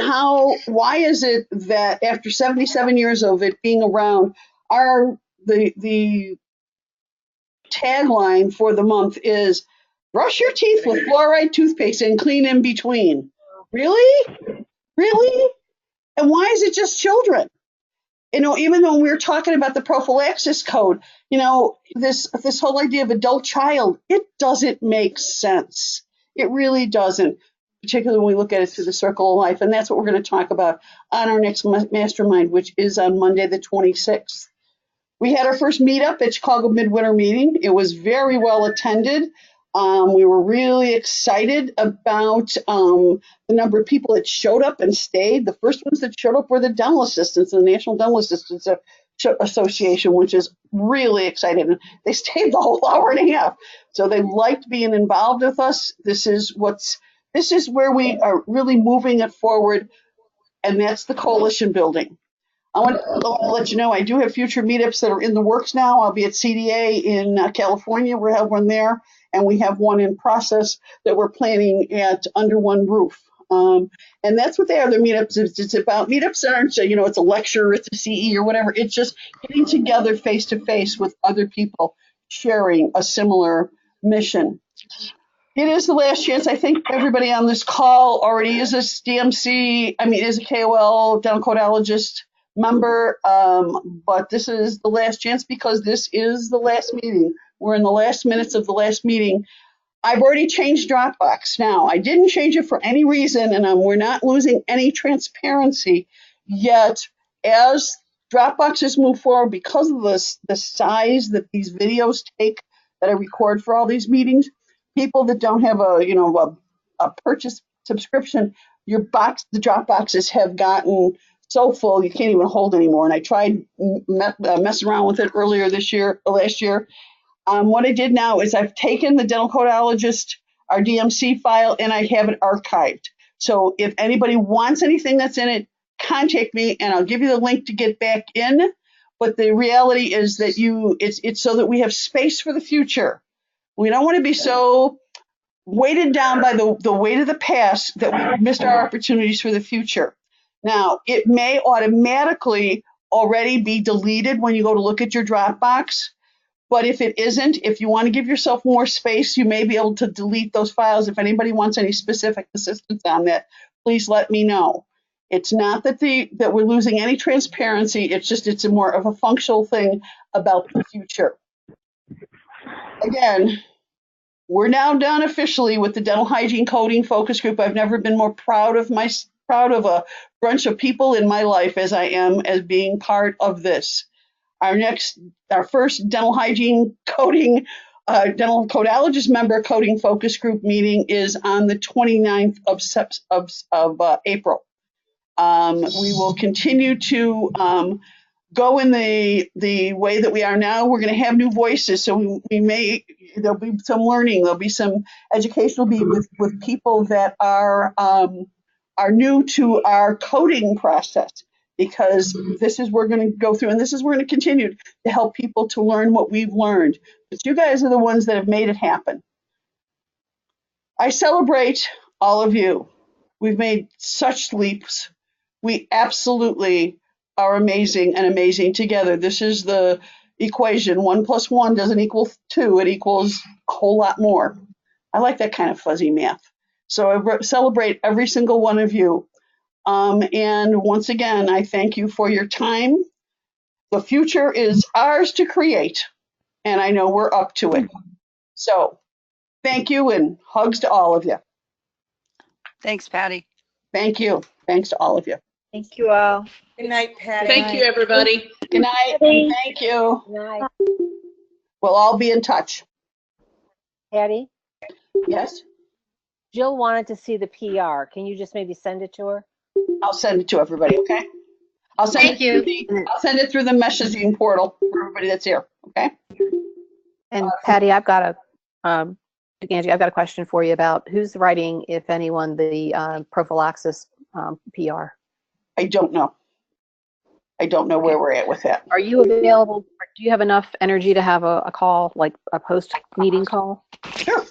why is it that after 77 years of it being around, the tagline for the month is brush your teeth with fluoride toothpaste and clean in between. Really? Really? And why is it just children? Even though we're talking about the prophylaxis code, this whole idea of adult child, it doesn't make sense. It really doesn't, particularly when we look at it through the circle of life. And that's what we're going to talk about on our next mastermind, which is on Monday, the 26th. We had our first meetup at Chicago Midwinter Meeting. It was very well attended. We were really excited about the number of people that showed up and stayed. The first ones that showed up were the dental assistants, the National Dental Assistants Association, which is really exciting. They stayed the whole hour and a half. So they liked being involved with us. This is where we are really moving it forward, and that's the coalition building. I want to let you know I do have future meetups that are in the works now. I'll be at CDA in California. We have one there, and we have one in process that we're planning at Under One Roof. And that's what they are. Their meetups. It's about meetups that aren't, it's a lecture, it's a CE or whatever. It's just getting together face to face with other people sharing a similar mission. It is the last chance. I think everybody on this call already is a is a KOL, dental codologist member, but this is the last chance because this is the last meeting. We're in the last minutes of the last meeting. I've already changed Dropbox. Now, I didn't change it for any reason, and we're not losing any transparency yet. As Dropboxes move forward, because of the size that these videos take that I record for all these meetings, people that don't have a purchase subscription, the Dropboxes have gotten so full you can't even hold anymore. And I tried messing around with it last year. What I did now is I've taken the dental codologist, our DMC file, and I have it archived. So if anybody wants anything that's in it, contact me and I'll give you the link to get back in. But the reality is that it's so that we have space for the future. We don't want to be so weighted down by the weight of the past that we missed our opportunities for the future. Now, it may automatically already be deleted when you go to look at your Dropbox, but if it isn't, if you want to give yourself more space, you may be able to delete those files. If anybody wants any specific assistance on that, please let me know. It's not that we're losing any transparency. It's more of a functional thing about the future. Again, we're now done officially with the dental hygiene coding focus group. I've never been more proud of a bunch of people in my life as I am as being part of this. Our first dental hygiene coding, dental codologist member coding focus group meeting is on the 29th of April. We will continue to go in the way that we are now. We're going to have new voices, so there'll be some learning, there'll be some education, will be with people that are new to our coding process, because this is we're going to go through, and this is we're going to continue to help people to learn what we've learned. But you guys are the ones that have made it happen. I celebrate all of you. We've made such leaps. We absolutely are amazing and amazing together. This is the equation. 1 + 1 doesn't equal 2. It equals a whole lot more. I like that kind of fuzzy math. So I celebrate every single one of you. And once again, I thank you for your time. The future is ours to create, and I know we're up to it. So thank you, and hugs to all of you. Thanks, Patty. Thank you. Thanks to all of you. Thank you all. Good night, Patty. Thank you, everybody. Good night. Thank you. Good night. We'll all be in touch. Patty, Yes, Jill wanted to see the PR. Can you just maybe send it to her? I'll send it to everybody. Okay. I'll send Thank I'll send it through the messaging portal for everybody that's here. Okay. And Patty, I've got Angie, I've got a question for you about who's writing, if anyone, the prophylaxis PR. I don't know. I don't know where we're at with that. Are you available? Do you have enough energy to have a call, like a post-meeting call? Sure.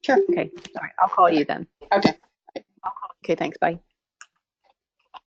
Sure. Okay. All right. I'll call you then. Okay. Okay. Thanks. Bye.